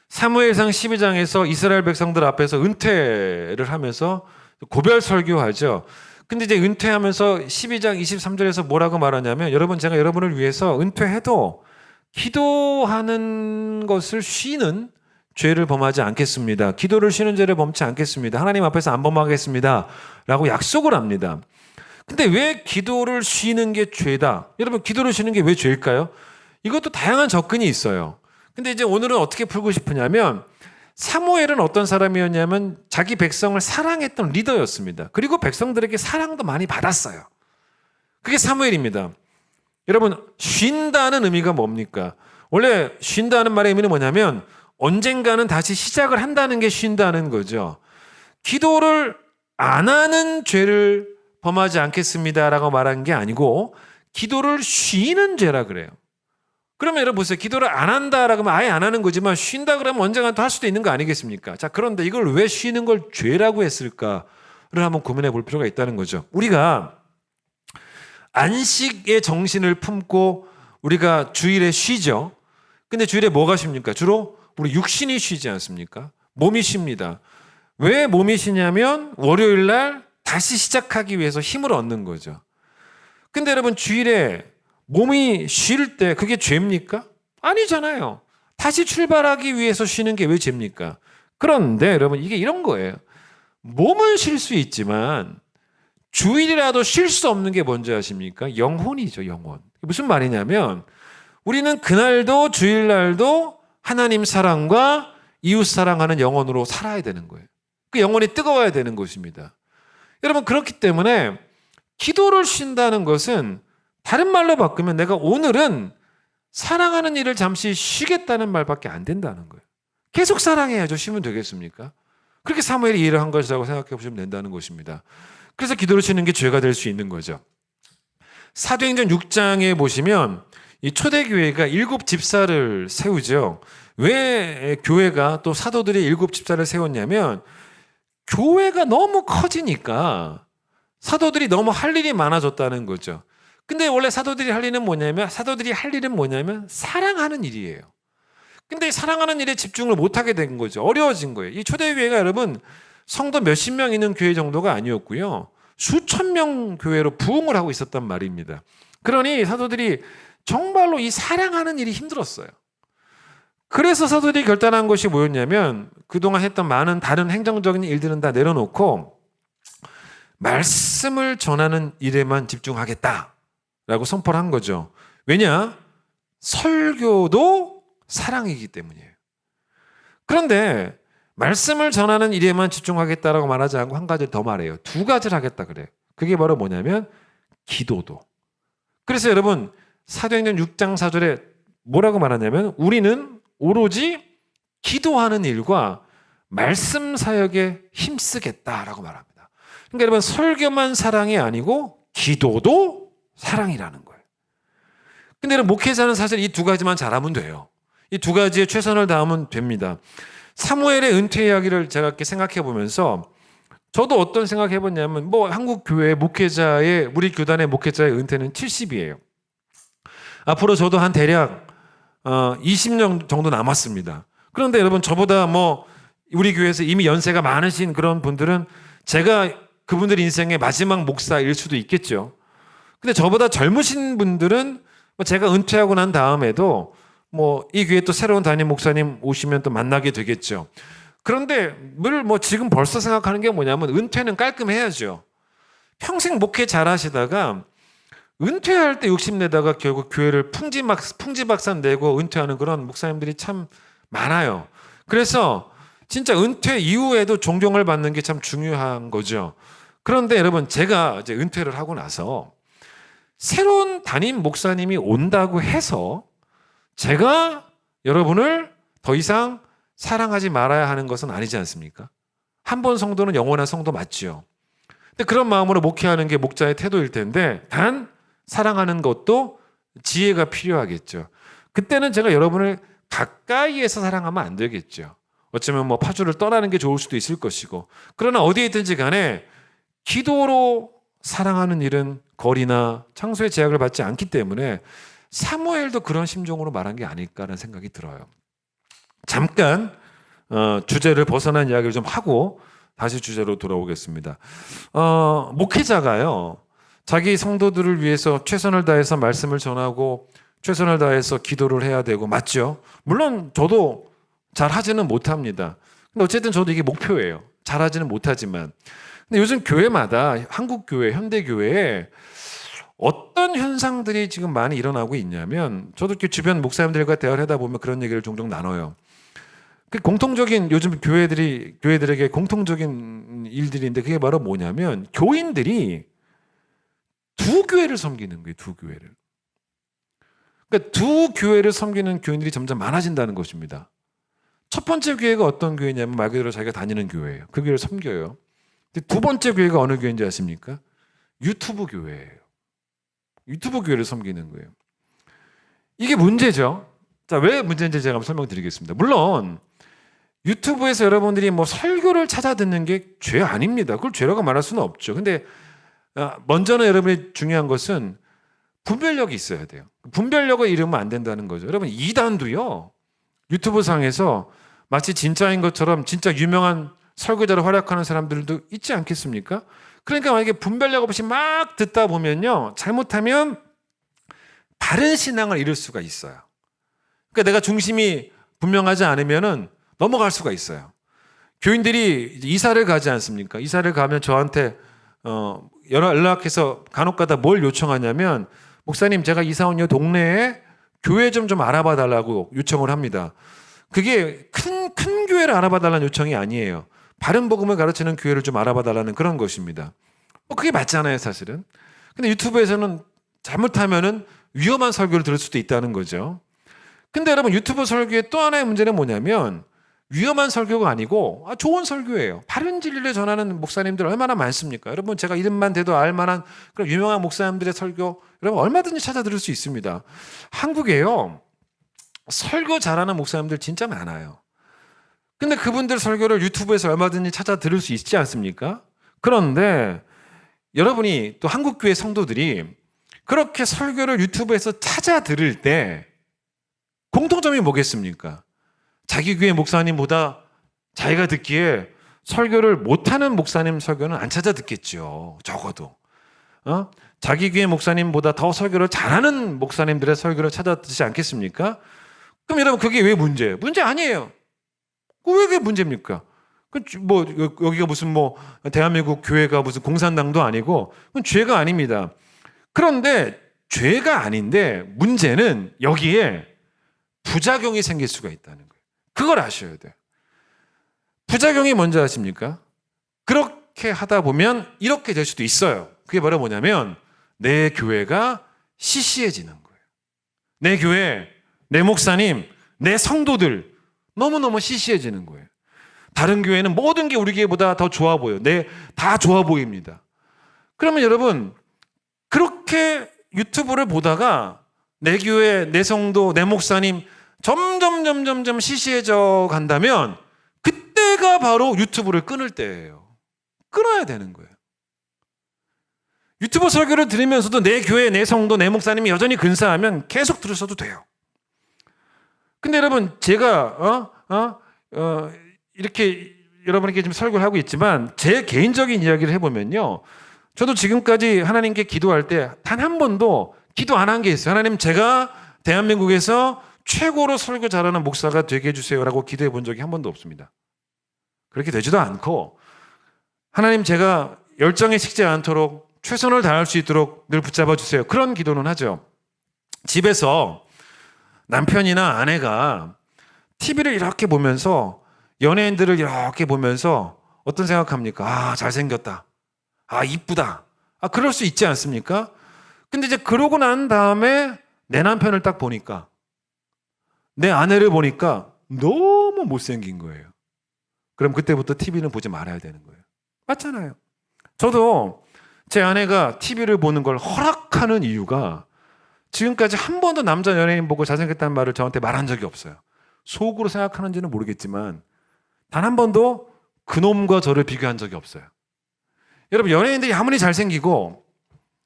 사무엘상 12장에서 이스라엘 백성들 앞에서 은퇴를 하면서 고별 설교하죠. 근데 이제 은퇴하면서 12장 23절에서 뭐라고 말하냐면 여러분 제가 여러분을 위해서 은퇴해도 기도하는 것을 쉬는 죄를 범하지 않겠습니다. 기도를 쉬는 죄를 범치 않겠습니다. 하나님 앞에서 안 범하겠습니다. 라고 약속을 합니다. 근데 왜 기도를 쉬는 게 죄다? 여러분, 기도를 쉬는 게 왜 죄일까요? 이것도 다양한 접근이 있어요. 근데 이제 오늘은 어떻게 풀고 싶으냐면, 사무엘은 어떤 사람이었냐면 자기 백성을 사랑했던 리더였습니다. 그리고 백성들에게 사랑도 많이 받았어요. 그게 사무엘입니다. 여러분, 쉰다는 의미가 뭡니까? 원래 쉰다는 말의 의미는 뭐냐면 언젠가는 다시 시작을 한다는 게 쉰다는 거죠. 기도를 안 하는 죄를 범하지 않겠습니다라고 말한 게 아니고 기도를 쉬는 죄라 그래요. 그러면 여러분 보세요. 기도를 안 한다라고 하면 아예 안 하는 거지만 쉰다 그러면 언젠가 또 할 수도 있는 거 아니겠습니까? 자, 그런데 이걸 왜 쉬는 걸 죄라고 했을까를 한번 고민해 볼 필요가 있다는 거죠. 우리가 안식의 정신을 품고 우리가 주일에 쉬죠. 근데 주일에 뭐가 쉽니까? 주로 우리 육신이 쉬지 않습니까? 몸이 쉽니다. 왜 몸이 쉬냐면 월요일 날 다시 시작하기 위해서 힘을 얻는 거죠. 근데 여러분 주일에 몸이 쉴 때 그게 죄입니까? 아니잖아요. 다시 출발하기 위해서 쉬는 게 왜 죄입니까? 그런데 여러분 이게 이런 거예요. 몸은 쉴 수 있지만 주일이라도 쉴 수 없는 게 뭔지 아십니까? 영혼이죠, 영혼. 무슨 말이냐면 우리는 그날도 주일날도 하나님 사랑과 이웃 사랑하는 영혼으로 살아야 되는 거예요. 그 영혼이 뜨거워야 되는 것입니다. 여러분 그렇기 때문에 기도를 쉰다는 것은 다른 말로 바꾸면 내가 오늘은 사랑하는 일을 잠시 쉬겠다는 말밖에 안 된다는 거예요. 계속 사랑해야죠. 쉬면 되겠습니까? 그렇게 사무엘이 이해를 한 것이라고 생각해 보시면 된다는 것입니다. 그래서 기도를 쉬는 게 죄가 될 수 있는 거죠. 사도행전 6장에 보시면 이 초대교회가 7집사를 세우죠. 왜 교회가 또 사도들이 7집사를 세웠냐면 교회가 너무 커지니까 사도들이 너무 할 일이 많아졌다는 거죠. 근데 원래 사도들이 할 일은 뭐냐면 사랑하는 일이에요. 근데 사랑하는 일에 집중을 못하게 된 거죠. 어려워진 거예요. 이 초대교회가 여러분 성도 몇십 명 있는 교회 정도가 아니었고요. 수천 명 교회로 부흥을 하고 있었단 말입니다. 그러니 사도들이 정말로 이 사랑하는 일이 힘들었어요. 그래서 사도들이 결단한 것이 뭐였냐면 그동안 했던 많은 다른 행정적인 일들은 다 내려놓고 말씀을 전하는 일에만 집중하겠다라고 선포를 한 거죠. 왜냐? 설교도 사랑이기 때문이에요. 그런데 말씀을 전하는 일에만 집중하겠다라고 말하지 않고 한 가지를 더 말해요. 두 가지를 하겠다 그래요. 그게 바로 뭐냐면 기도도. 그래서 여러분 사도행전 6장 4절에 뭐라고 말하냐면 우리는 오로지 기도하는 일과 말씀 사역에 힘쓰겠다라고 말합니다. 그러니까 여러분 설교만 사랑이 아니고 기도도 사랑이라는 거예요. 근데 여러분 목회자는 사실 이 두 가지만 잘하면 돼요. 이 두 가지에 최선을 다하면 됩니다. 사무엘의 은퇴 이야기를 제가 이렇게 생각해 보면서 저도 어떤 생각해 봤냐면 한국 교회 목회자의 우리 교단의 목회자의 은퇴는 70이에요. 앞으로 저도 한 대략 20년 정도 남았습니다. 그런데 여러분 저보다 우리 교회에서 이미 연세가 많으신 그런 분들은 제가 그분들 인생의 마지막 목사일 수도 있겠죠. 근데 저보다 젊으신 분들은 제가 은퇴하고 난 다음에도 이 교회 또 새로운 담임 목사님 오시면 또 만나게 되겠죠. 그런데 지금 벌써 생각하는 게 뭐냐면 은퇴는 깔끔해야죠. 평생 목회 잘 하시다가 은퇴할 때 욕심내다가 결국 교회를 풍지박산 내고 은퇴하는 그런 목사님들이 참 많아요. 그래서 진짜 은퇴 이후에도 존경을 받는 게 참 중요한 거죠. 그런데 여러분 제가 이제 은퇴를 하고 나서 새로운 담임 목사님이 온다고 해서 제가 여러분을 더 이상 사랑하지 말아야 하는 것은 아니지 않습니까? 한 번 성도는 영원한 성도 맞죠. 근데 그런 마음으로 목회하는 게 목자의 태도일 텐데 단 사랑하는 것도 지혜가 필요하겠죠. 그때는 제가 여러분을 가까이에서 사랑하면 안 되겠죠. 어쩌면 파주를 떠나는 게 좋을 수도 있을 것이고 그러나 어디에 있든지 간에 기도로 사랑하는 일은 거리나 장소의 제약을 받지 않기 때문에 사무엘도 그런 심정으로 말한 게 아닐까라는 생각이 들어요. 잠깐 주제를 벗어난 이야기를 좀 하고 다시 주제로 돌아오겠습니다. 목회자가요. 자기 성도들을 위해서 최선을 다해서 말씀을 전하고 최선을 다해서 기도를 해야 되고 맞죠? 물론 저도 잘하지는 못합니다. 근데 어쨌든 저도 이게 목표예요. 잘하지는 못하지만. 근데 요즘 교회마다 한국 교회, 현대 교회에 어떤 현상들이 지금 많이 일어나고 있냐면 저도 이렇게 주변 목사님들과 대화를 하다 보면 그런 얘기를 종종 나눠요. 그 공통적인 요즘 교회들에게 공통적인 일들인데 그게 바로 뭐냐면 교인들이 두 교회를 섬기는 거예요. 두 교회를. 그러니까 두 교회를 섬기는 교인들이 점점 많아진다는 것입니다. 첫 번째 교회가 어떤 교회냐면 말 그대로 자기가 다니는 교회예요. 그 교회를 섬겨요. 근데 두 번째 교회가 어느 교회인지 아십니까? 유튜브 교회예요. 유튜브 교회를 섬기는 거예요. 이게 문제죠. 자, 왜 문제인지 제가 한번 설명드리겠습니다. 물론 유튜브에서 여러분들이 뭐 설교를 찾아 듣는 게 죄 아닙니다. 그걸 죄라고 말할 수는 없죠. 근데 먼저는 여러분이 중요한 것은 분별력이 있어야 돼요. 분별력을 잃으면 안 된다는 거죠. 여러분 이단도요. 유튜브 상에서 마치 진짜인 것처럼 진짜 유명한 설교자로 활약하는 사람들도 있지 않겠습니까? 그러니까 만약에 분별력 없이 막 듣다 보면요. 잘못하면 바른 신앙을 잃을 수가 있어요. 그러니까 내가 중심이 분명하지 않으면은 넘어갈 수가 있어요. 교인들이 이사를 가지 않습니까? 이사를 가면 저한테 연락해서 간혹가다 뭘 요청하냐면 목사님 제가 이사 온 이 동네에 교회 좀 알아봐 달라고 요청을 합니다. 그게 큰 교회를 알아봐 달라는 요청이 아니에요. 바른 복음을 가르치는 교회를 좀 알아봐 달라는 그런 것입니다. 그게 맞잖아요, 사실은. 근데 유튜브에서는 잘못하면은 위험한 설교를 들을 수도 있다는 거죠. 근데 여러분 유튜브 설교의 또 하나의 문제는 뭐냐면 위험한 설교가 아니고 좋은 설교예요. 바른 진리를 전하는 목사님들 얼마나 많습니까? 여러분 제가 이름만 대도 알만한 그런 유명한 목사님들의 설교 여러분 얼마든지 찾아 들을 수 있습니다. 한국에요. 설교 잘하는 목사님들 진짜 많아요. 근데 그분들 설교를 유튜브에서 얼마든지 찾아 들을 수 있지 않습니까? 그런데 여러분이 또 한국교회 성도들이 그렇게 설교를 유튜브에서 찾아 들을 때 공통점이 뭐겠습니까? 자기 교회 목사님보다 자기가 듣기에 설교를 못하는 목사님 설교는 안 찾아 듣겠죠. 적어도. 자기 교회 목사님보다 더 설교를 잘하는 목사님들의 설교를 찾아 듣지 않겠습니까? 그럼 여러분 그게 왜 문제예요? 문제 아니에요. 왜 그게 문제입니까? 뭐 여기가 무슨 뭐 대한민국 교회가 무슨 공산당도 아니고 그건 죄가 아닙니다. 그런데 죄가 아닌데 문제는 여기에 부작용이 생길 수가 있다는 거예요. 그걸 아셔야 돼요. 부작용이 뭔지 아십니까? 그렇게 하다 보면 이렇게 될 수도 있어요. 그게 바로 뭐냐면 내 교회가 시시해지는 거예요. 내 교회, 내 목사님, 내 성도들 너무너무 시시해지는 거예요. 다른 교회는 모든 게 우리 교회보다 더 좋아 보여요. 다 좋아 보입니다. 그러면 여러분 그렇게 유튜브를 보다가 내 교회, 내 성도, 내 목사님 점점 시시해져 간다면 그때가 바로 유튜브를 끊을 때예요. 끊어야 되는 거예요. 유튜브 설교를 들으면서도 내 교회, 내 성도, 내 목사님이 여전히 근사하면 계속 들으셔도 돼요. 근데 여러분 제가 이렇게 여러분에게 지금 설교를 하고 있지만 제 개인적인 이야기를 해보면요. 저도 지금까지 하나님께 기도할 때 단 한 번도 기도 안 한 게 있어요. 하나님 제가 대한민국에서 최고로 설교 잘하는 목사가 되게 해주세요라고 기도해 본 적이 한 번도 없습니다. 그렇게 되지도 않고 하나님 제가 열정에 식지 않도록 최선을 다할 수 있도록 늘 붙잡아 주세요. 그런 기도는 하죠. 집에서 남편이나 아내가 TV를 이렇게 보면서 연예인들을 이렇게 보면서 어떤 생각합니까? 잘생겼다. 이쁘다. 그럴 수 있지 않습니까? 근데 이제 그러고 난 다음에 내 남편을 딱 보니까 내 아내를 보니까 너무 못생긴 거예요. 그럼 그때부터 TV는 보지 말아야 되는 거예요. 맞잖아요. 저도 제 아내가 TV를 보는 걸 허락하는 이유가 지금까지 한 번도 남자 연예인 보고 잘생겼다는 말을 저한테 말한 적이 없어요. 속으로 생각하는지는 모르겠지만 단 한 번도 그놈과 저를 비교한 적이 없어요. 여러분 연예인들이 아무리 잘생기고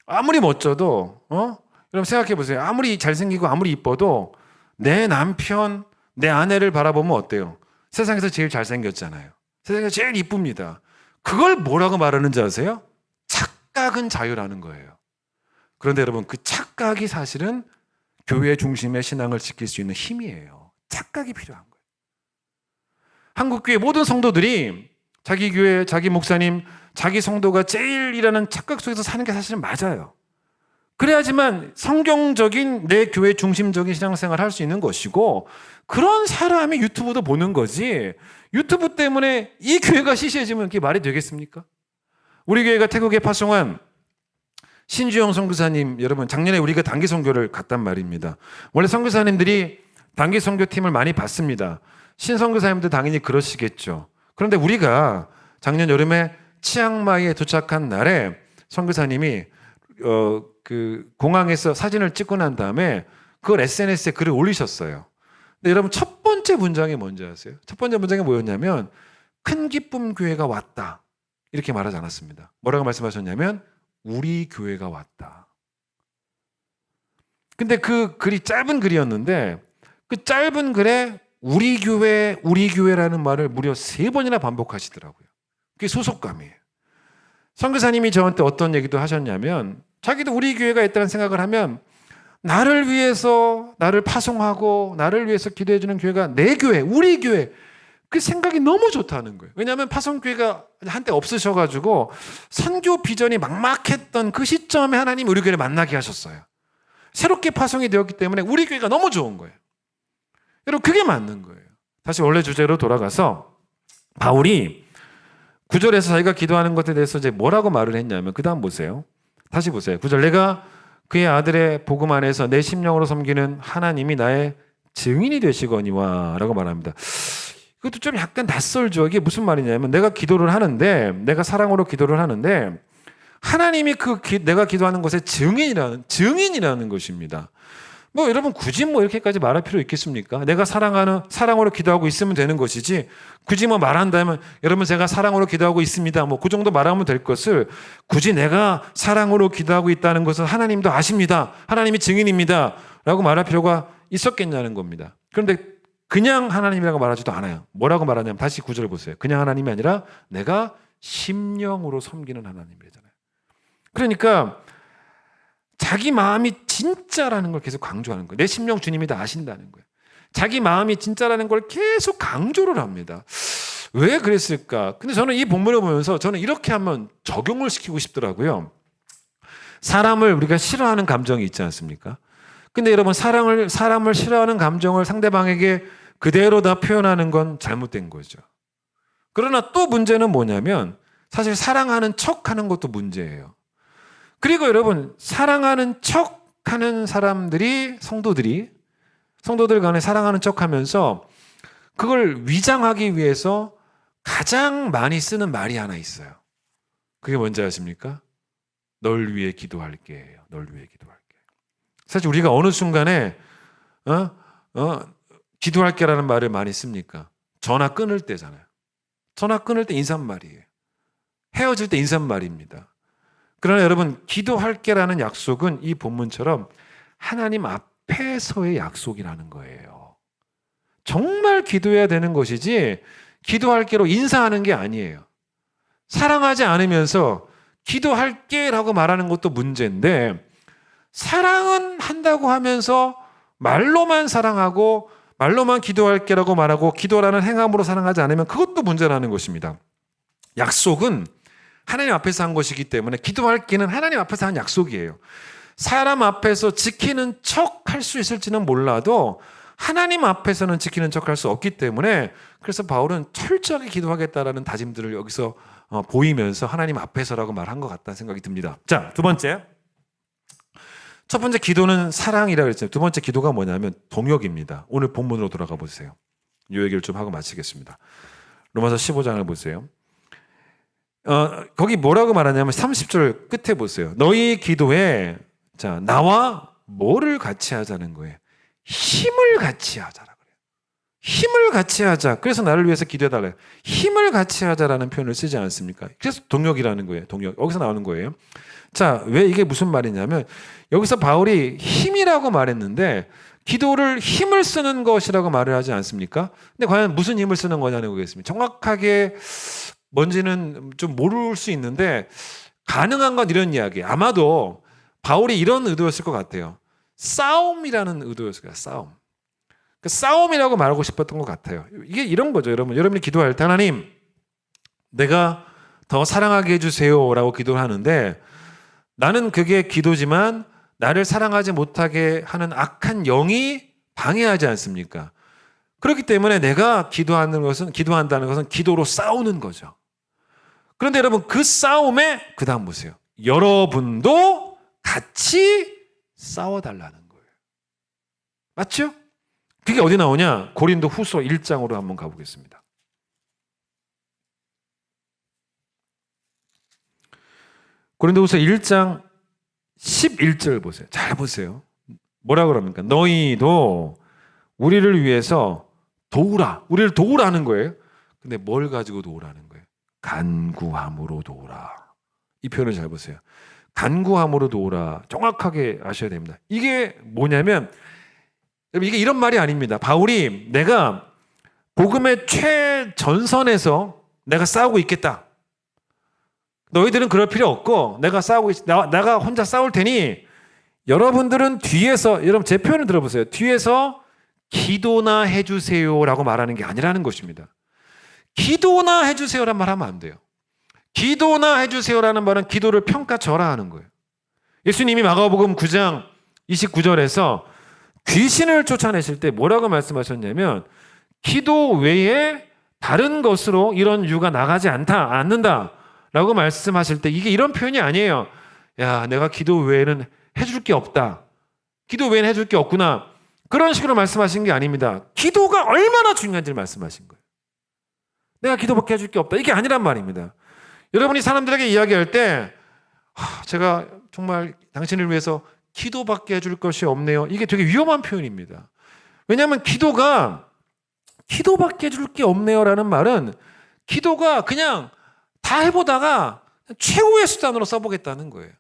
아무리 멋져도 여러분 생각해 보세요. 아무리 잘생기고 아무리 이뻐도 내 남편, 내 아내를 바라보면 어때요? 세상에서 제일 잘생겼잖아요. 세상에서 제일 이쁩니다. 그걸 뭐라고 말하는지 아세요? 착각은 자유라는 거예요. 그런데 여러분 그 착각이 사실은 교회 중심의 신앙을 지킬 수 있는 힘이에요. 착각이 필요한 거예요. 한국교회 모든 성도들이 자기 교회, 자기 목사님, 자기 성도가 제일이라는 착각 속에서 사는 게 사실은 맞아요. 그래야지만 성경적인 내 교회 중심적인 신앙생활을 할 수 있는 것이고, 그런 사람이 유튜브도 보는 거지, 유튜브 때문에 이 교회가 시시해지면 그게 말이 되겠습니까? 우리 교회가 태국에 파송한 신주영 선교사님, 여러분 작년에 우리가 단기 선교를 갔단 말입니다. 원래 선교사님들이 단기 선교팀을 많이 받습니다. 신선교사님도 당연히 그러시겠죠. 그런데 우리가 작년 여름에 치앙마이에 도착한 날에 선교사님이 그 공항에서 사진을 찍고 난 다음에 그걸 SNS에 글을 올리셨어요. 근데 여러분 첫 번째 문장이 뭔지 아세요? 첫 번째 문장이 뭐였냐면 큰 기쁨 교회가 왔다, 이렇게 말하지 않았습니다. 뭐라고 말씀하셨냐면 우리 교회가 왔다. 근데 그 글이 짧은 글이었는데 그 짧은 글에 우리 교회라는 말을 무려 3번이나 반복하시더라고요. 그게 소속감이에요. 선교사님이 저한테 어떤 얘기도 하셨냐면 자기도 우리 교회가 있다는 생각을 하면 나를 위해서 나를 파송하고 나를 위해서 기도해 주는 교회가 내 교회, 우리 교회, 그 생각이 너무 좋다는 거예요. 왜냐하면 파송교회가 한때 없으셔가지고 선교 비전이 막막했던 그 시점에 하나님 우리 교회를 만나게 하셨어요. 새롭게 파송이 되었기 때문에 우리 교회가 너무 좋은 거예요. 여러분 그게 맞는 거예요. 다시 원래 주제로 돌아가서 바울이 9절에서 자기가 기도하는 것에 대해서 이제 뭐라고 말을 했냐면 그 다음 보세요. 다시 보세요. 9절, 내가 그의 아들의 복음 안에서 내 심령으로 섬기는 하나님이 나의 증인이 되시거니와 라고 말합니다. 이것도 좀 약간 낯설죠. 이게 무슨 말이냐면 내가 기도를 하는데, 내가 사랑으로 기도를 하는데 하나님이 내가 기도하는 것의 증인이라는 것입니다. 뭐 여러분 굳이 뭐 이렇게까지 말할 필요 있겠습니까? 내가 사랑으로 기도하고 있으면 되는 것이지, 굳이 뭐 말한다면 여러분 제가 사랑으로 기도하고 있습니다, 뭐 그 정도 말하면 될 것을 굳이 내가 사랑으로 기도하고 있다는 것은 하나님도 아십니다, 하나님이 증인입니다 라고 말할 필요가 있었겠냐는 겁니다. 그런데 그냥 하나님이라고 말하지도 않아요. 뭐라고 말하냐면 다시 9절 보세요. 그냥 하나님이 아니라 내가 심령으로 섬기는 하나님이잖아요. 그러니까 자기 마음이 진짜라는 걸 계속 강조하는 거예요. 내 심령 주님이 다 아신다는 거예요. 자기 마음이 진짜라는 걸 계속 강조를 합니다. 왜 그랬을까? 근데 저는 이 본문을 보면서 저는 이렇게 한번 적용을 시키고 싶더라고요. 사람을 우리가 싫어하는 감정이 있지 않습니까? 근데 여러분 사람을 싫어하는 감정을 상대방에게 그대로 다 표현하는 건 잘못된 거죠. 그러나 또 문제는 뭐냐면 사실 사랑하는 척하는 것도 문제예요. 그리고 여러분 사랑하는 척하는 사람들이 성도들 간에 사랑하는 척하면서 그걸 위장하기 위해서 가장 많이 쓰는 말이 하나 있어요. 그게 뭔지 아십니까? 널 위해 기도할게요. 널 위해 기도할게. 사실 우리가 어느 순간에 기도할게라는 말을 많이 씁니까? 전화 끊을 때잖아요. 전화 끊을 때 인사말이에요. 헤어질 때 인사말입니다. 그러나 여러분 기도할게라는 약속은 이 본문처럼 하나님 앞에서의 약속이라는 거예요. 정말 기도해야 되는 것이지 기도할게로 인사하는 게 아니에요. 사랑하지 않으면서 기도할게라고 말하는 것도 문제인데, 사랑은 한다고 하면서 말로만 사랑하고 말로만 기도할게라고 말하고 기도라는 행함으로 사랑하지 않으면 그것도 문제라는 것입니다. 약속은 하나님 앞에서 한 것이기 때문에 기도할게는 하나님 앞에서 한 약속이에요. 사람 앞에서 지키는 척 할 수 있을지는 몰라도 하나님 앞에서는 지키는 척 할 수 없기 때문에, 그래서 바울은 철저하게 기도하겠다라는 다짐들을 여기서 보이면서 하나님 앞에서라고 말한 것 같다는 생각이 듭니다. 자, 두 번째. 첫 번째 기도는 사랑이라고 했잖아요. 두 번째 기도가 뭐냐면 동역입니다. 오늘 본문으로 돌아가 보세요. 이 얘기를 좀 하고 마치겠습니다. 로마서 15장을 보세요. 거기 뭐라고 말하냐면 30절 끝에 보세요. 너희 기도에 자 나와 뭐를 같이 하자는 거예요? 힘을 같이 하자라 그래요. 힘을 같이 하자. 그래서 나를 위해서 기도해달래요. 힘을 같이 하자라는 표현을 쓰지 않습니까? 그래서 동역이라는 거예요. 동역. 여기서 나오는 거예요. 자, 왜 이게 무슨 말이냐면 여기서 바울이 힘이라고 말했는데 기도를 힘을 쓰는 것이라고 말을 하지 않습니까? 근데 과연 무슨 힘을 쓰는 거냐는 거겠습니다. 정확하게 뭔지는 좀 모를 수 있는데 가능한 건 이런 이야기예요. 아마도 바울이 이런 의도였을 것 같아요. 싸움이라는 의도였을 거예요. 싸움. 그 싸움이라고 말하고 싶었던 것 같아요. 이게 이런 거죠, 여러분. 여러분이 기도할 때 하나님, 내가 더 사랑하게 해주세요라고 기도를 하는데 나는 그게 기도지만 나를 사랑하지 못하게 하는 악한 영이 방해하지 않습니까? 그렇기 때문에 내가 기도한다는 것은 기도로 싸우는 거죠. 그런데 여러분 그 싸움에 그 다음 보세요. 여러분도 같이 싸워달라는 거예요. 맞죠? 그게 어디 나오냐? 고린도 후서 1장으로 한번 가보겠습니다. 고린도 후서 1장 11절 보세요. 잘 보세요. 뭐라 그럽니까? 너희도 우리를 위해서 도우라. 우리를 도우라는 거예요. 근데 뭘 가지고 도우라는 거예요? 간구함으로 도우라. 이 표현을 잘 보세요. 간구함으로 도우라. 정확하게 아셔야 됩니다. 이게 뭐냐면 이게 이런 말이 아닙니다. 바울이 내가 복음의 최전선에서 내가 싸우고 있겠다. 너희들은 그럴 필요 없고 내가 혼자 싸울 테니 여러분들은 뒤에서, 여러분 제 표현을 들어보세요. 뒤에서 기도나 해주세요라고 말하는 게 아니라는 것입니다. 기도나 해주세요라는 말 하면 안 돼요. 기도나 해주세요라는 말은 기도를 평가절하하는 거예요. 예수님이 마가복음 9장 29절에서 귀신을 쫓아내실 때 뭐라고 말씀하셨냐면 기도 외에 다른 것으로 이런 유가 나가지 않는다 라고 말씀하실 때 이게 이런 표현이 아니에요. 야, 내가 기도 외에는 해줄 게 없다. 기도 외에는 해줄 게 없구나. 그런 식으로 말씀하신 게 아닙니다. 기도가 얼마나 중요한지를 말씀하신 거예요. 내가 기도밖에 해줄 게 없다. 이게 아니란 말입니다. 여러분이 사람들에게 이야기할 때 제가 정말 당신을 위해서 기도밖에 해줄 것이 없네요. 이게 되게 위험한 표현입니다. 왜냐하면 기도밖에 해줄 게 없네요라는 말은 기도가 그냥 다 해보다가 최후의 수단으로 써보겠다는 거예요.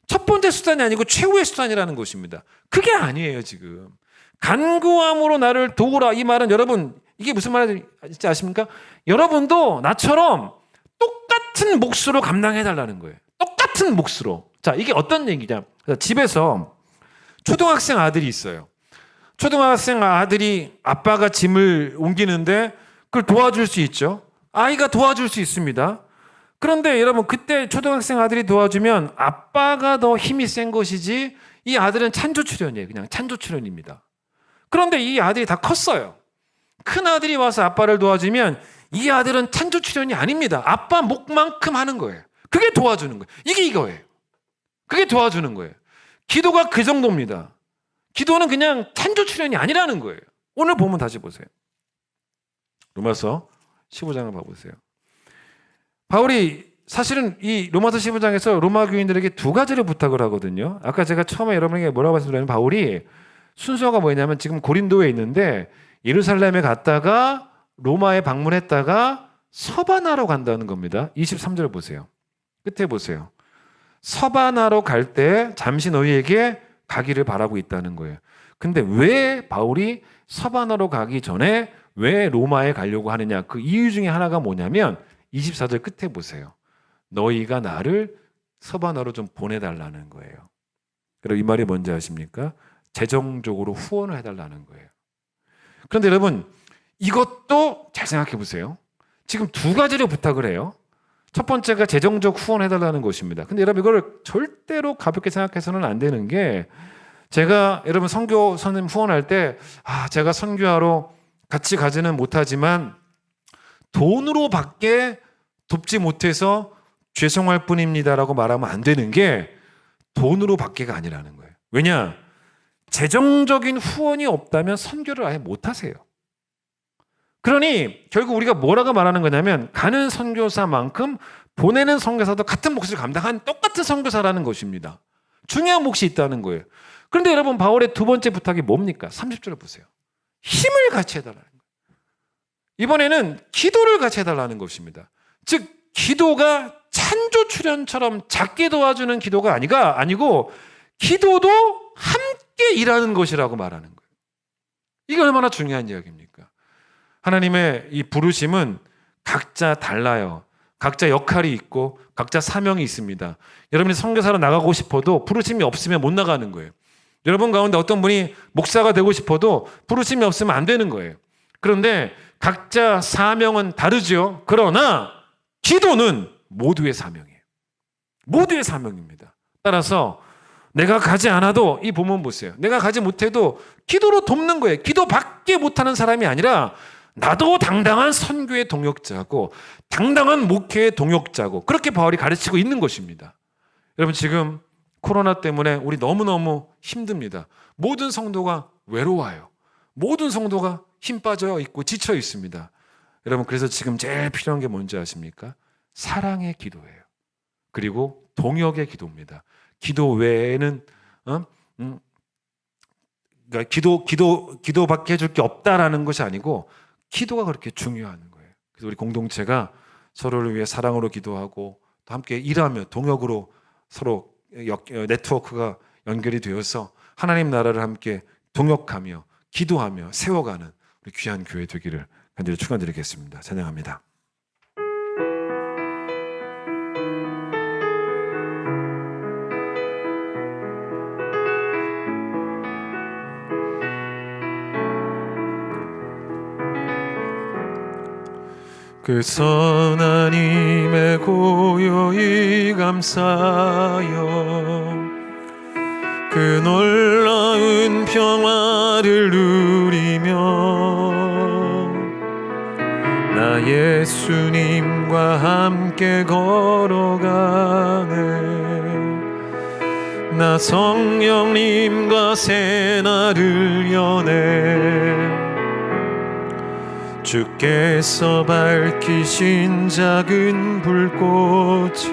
첫 번째 수단이 아니고 최후의 수단이라는 것입니다. 그게 아니에요, 지금. 간구함으로 나를 도우라. 이 말은 여러분, 이게 무슨 말인지 아십니까? 여러분도 나처럼 똑같은 몫으로 감당해달라는 거예요. 똑같은 몫으로. 자, 이게 어떤 얘기냐. 집에서 초등학생 아들이 있어요. 초등학생 아들이 아빠가 짐을 옮기는데 그걸 도와줄 수 있죠. 아이가 도와줄 수 있습니다. 그런데 여러분 그때 초등학생 아들이 도와주면 아빠가 더 힘이 센 것이지 이 아들은 찬조출연이에요. 그냥 찬조출연입니다. 그런데 이 아들이 다 컸어요. 큰 아들이 와서 아빠를 도와주면 이 아들은 찬조출연이 아닙니다. 아빠 몫만큼 하는 거예요. 그게 도와주는 거예요. 이게 이거예요. 그게 도와주는 거예요. 기도가 그 정도입니다. 기도는 그냥 찬조출연이 아니라는 거예요. 오늘 보면 다시 보세요. 로마서 15장을 봐보세요. 바울이 사실은 이 로마서 15장에서 로마 교인들에게 두 가지를 부탁을 하거든요. 아까 제가 처음에 여러분에게 뭐라고 말씀드렸냐면 바울이 순서가 뭐냐면 지금 고린도에 있는데 예루살렘에 갔다가 로마에 방문했다가 서바나로 간다는 겁니다. 23절 보세요. 끝에 보세요. 서바나로 갈 때 잠시 너희에게 가기를 바라고 있다는 거예요. 근데 왜 바울이 서바나로 가기 전에 왜 로마에 가려고 하느냐? 그 이유 중에 하나가 뭐냐면 24절 끝에 보세요. 너희가 나를 서바나로 좀 보내달라는 거예요. 그리고 이 말이 뭔지 아십니까? 재정적으로 후원을 해달라는 거예요. 그런데 여러분 이것도 잘 생각해 보세요. 지금 두 가지를 부탁을 해요. 첫 번째가 재정적 후원해달라는 것입니다. 근데 여러분 이걸 절대로 가볍게 생각해서는 안 되는 게 제가 여러분 선교 선생님 후원할 때 제가 선교하러 같이 가지는 못하지만 돈으로 밖에 돕지 못해서 죄송할 뿐입니다라고 말하면 안 되는 게 돈으로 밖에가 아니라는 거예요. 왜냐? 재정적인 후원이 없다면 선교를 아예 못하세요. 그러니 결국 우리가 뭐라고 말하는 거냐면 가는 선교사만큼 보내는 선교사도 같은 몫을 감당한 똑같은 선교사라는 것입니다. 중요한 몫이 있다는 거예요. 그런데 여러분 바울의 두 번째 부탁이 뭡니까? 30절을 보세요. 힘을 같이 해달라는 거예요. 이번에는 기도를 같이 해달라는 것입니다. 즉 기도가 찬조출연처럼 작게 도와주는 기도가 아니고 기도도 함께 일하는 것이라고 말하는 거예요. 이게 얼마나 중요한 이야기입니까? 하나님의 이 부르심은 각자 달라요. 각자 역할이 있고 각자 사명이 있습니다. 여러분이 선교사로 나가고 싶어도 부르심이 없으면 못 나가는 거예요. 여러분 가운데 어떤 분이 목사가 되고 싶어도 부르심이 없으면 안 되는 거예요. 그런데 각자 사명은 다르죠. 그러나 기도는 모두의 사명이에요. 모두의 사명입니다. 따라서 내가 가지 않아도, 이 본문 보세요. 내가 가지 못해도 기도로 돕는 거예요. 기도밖에 못하는 사람이 아니라 나도 당당한 선교의 동역자고 당당한 목회의 동역자고, 그렇게 바울이 가르치고 있는 것입니다. 여러분, 지금 코로나 때문에 우리 너무너무 힘듭니다. 모든 성도가 외로워요. 모든 성도가 힘 빠져 있고 지쳐 있습니다. 여러분, 그래서 지금 제일 필요한 게 뭔지 아십니까? 사랑의 기도예요. 그리고 동역의 기도입니다. 기도 외에는 그러니까 기도밖에 해줄 게 없다라는 것이 아니고 기도가 그렇게 중요한 거예요. 그래서 우리 공동체가 서로를 위해 사랑으로 기도하고 또 함께 일하며 동역으로 서로 네트워크가 연결이 되어서 하나님 나라를 함께 동역하며 기도하며 세워가는 우리 귀한 교회 되기를 간절히 축원드리겠습니다. 찬양합니다. 그 선한 힘에 고요히 감사여 그 놀라운 평화를 누리며 나 예수님과 함께 걸어가네. 나 성령님과 새날을 여네. 주께서 밝히신 작은 불꽃이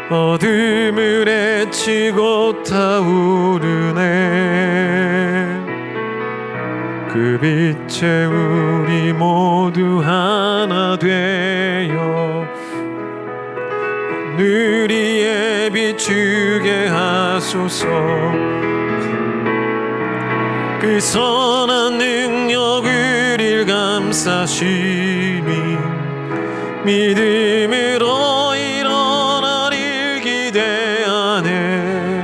어둠을 헤치고 타오르네. 그 빛에 우리 모두 하나 되어 누리에 비추게 하소서. 그 선한 능력을 일감싸시니 믿음으로 일어나릴 기대하네.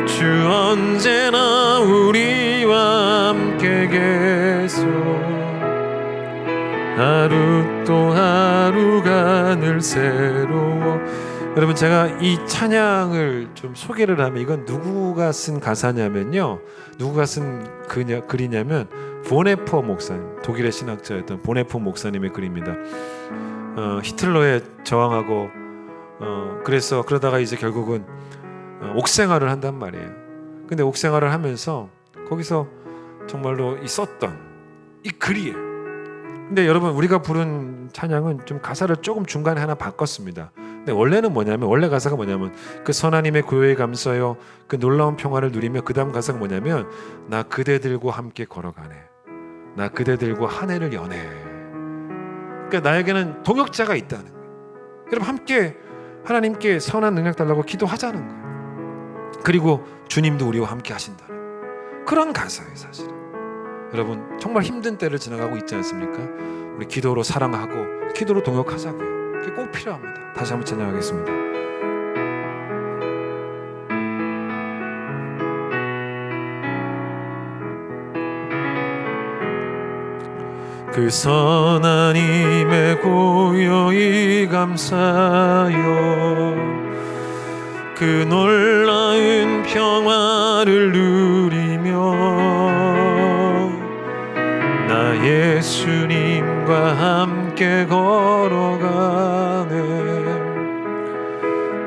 주 언제나 우리와 함께 계소. 하루 또 하루가 늘 새로워. 여러분, 제가 이 찬양을 좀 소개를 하면 이건 누구가 쓴 가사냐면요, 누구가 쓴 글이냐면 보네포 목사님, 독일의 신학자였던 보네포 목사님의 글입니다. 히틀러에 저항하고 그래서 그러다가 이제 결국은 옥생활을 한단 말이에요. 근데 옥생활을 하면서 거기서 정말로 썼던 이 글이에요. 근데 여러분, 우리가 부른 찬양은 좀 가사를 조금 중간에 하나 바꿨습니다. 근데 원래는 뭐냐면, 원래 가사가 뭐냐면 그 선하님의 고요히 감사여 그 놀라운 평화를 누리며, 그 다음 가사가 뭐냐면 나 그대들과 함께 걸어가네. 나 그대들과 한 해를 여네. 그러니까 나에게는 동역자가 있다는 거예요. 여러분, 함께 하나님께 선한 능력 달라고 기도하자는 거예요. 그리고 주님도 우리와 함께 하신다는 그런 가사예요. 사실은 여러분, 정말 힘든 때를 지나가고 있지 않습니까? 우리 기도로 사랑하고 기도로 동역하자고요. 그게 꼭 필요합니다. 다시 한번 찬양하겠습니다. 그 선한 힘에 고요히 감사여 그 놀라운 평화를 누리며 나 예수님과 함께 걸어가네.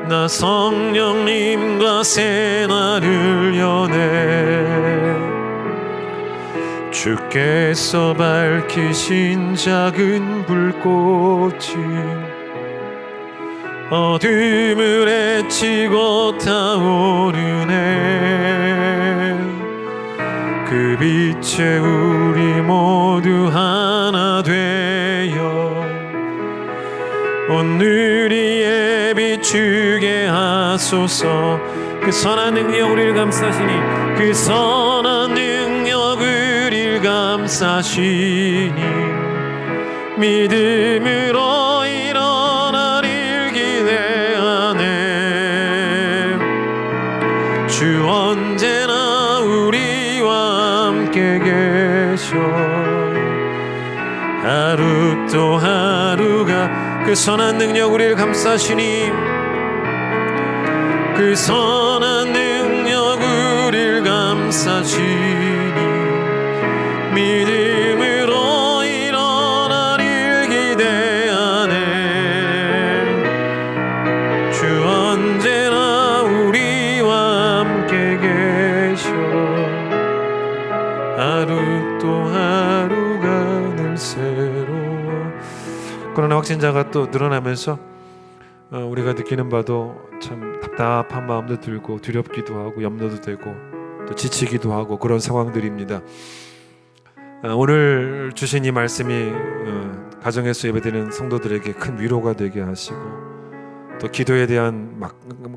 나 성령님과 새날을 여네. 주께서 밝히신 작은 불꽃이 어둠을 헤치고 타오르네. 그 빛에 우리 모두 하나 되어 온 누리에 비추게 하소서. 그 선한 능력을 감싸시니 그 선한 능력을 일감싸시니 믿음으로 일어나릴 기대하네. 하루 또 하루가 그 선한 능력 우리를 감싸시니 그 선한 능력 우리를 감싸시니 믿음으로 일어나리를 기대하네. 주 언제나 우리와 함께 계셔. 하루 또 하루가 늘 새로워. 그러나 확진자가 또 늘어나면서 우리가 느끼는 바도 참 답답한 마음도 들고 두렵기도 하고 염려도 되고 또 지치기도 하고 그런 상황들입니다. 오늘 주신 이 말씀이 가정에서 예배드리는 성도들에게 큰 위로가 되게 하시고 또 기도에 대한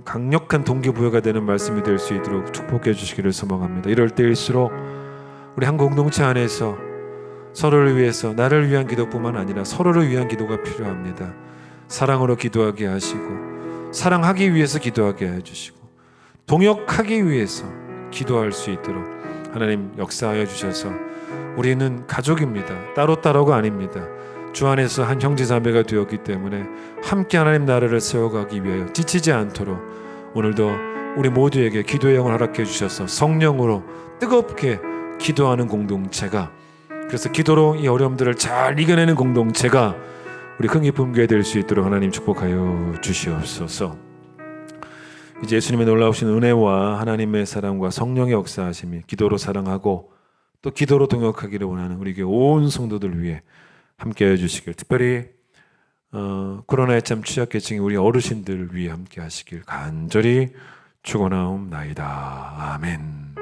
강력한 동기부여가 되는 말씀이 될 수 있도록 축복해 주시기를 소망합니다. 이럴 때일수록 우리 한 공동체 안에서 서로를 위해서 나를 위한 기도뿐만 아니라 서로를 위한 기도가 필요합니다. 사랑으로 기도하게 하시고 사랑하기 위해서 기도하게 해주시고 동역하기 위해서 기도할 수 있도록 하나님 역사하여 주셔서 우리는 가족입니다. 따로따로가 아닙니다. 주 안에서 한 형제자매가 되었기 때문에 함께 하나님 나라를 세워가기 위하여 지치지 않도록 오늘도 우리 모두에게 기도의 영을 허락해 주셔서 성령으로 뜨겁게 기도하는 공동체가, 그래서 기도로 이 어려움들을 잘 이겨내는 공동체가 우리 흥이 뿜게 될 수 있도록 하나님 축복하여 주시옵소서. 이제 예수님의 놀라우신 은혜와 하나님의 사랑과 성령의 역사하심이 기도로 사랑하고 또 기도로 동역하기를 원하는 우리 교회 온 성도들 위해 함께해 주시길, 특별히 코로나에 참 취약계층인 우리 어르신들 위해 함께 하시길 간절히 축원하옵나이다. 아멘.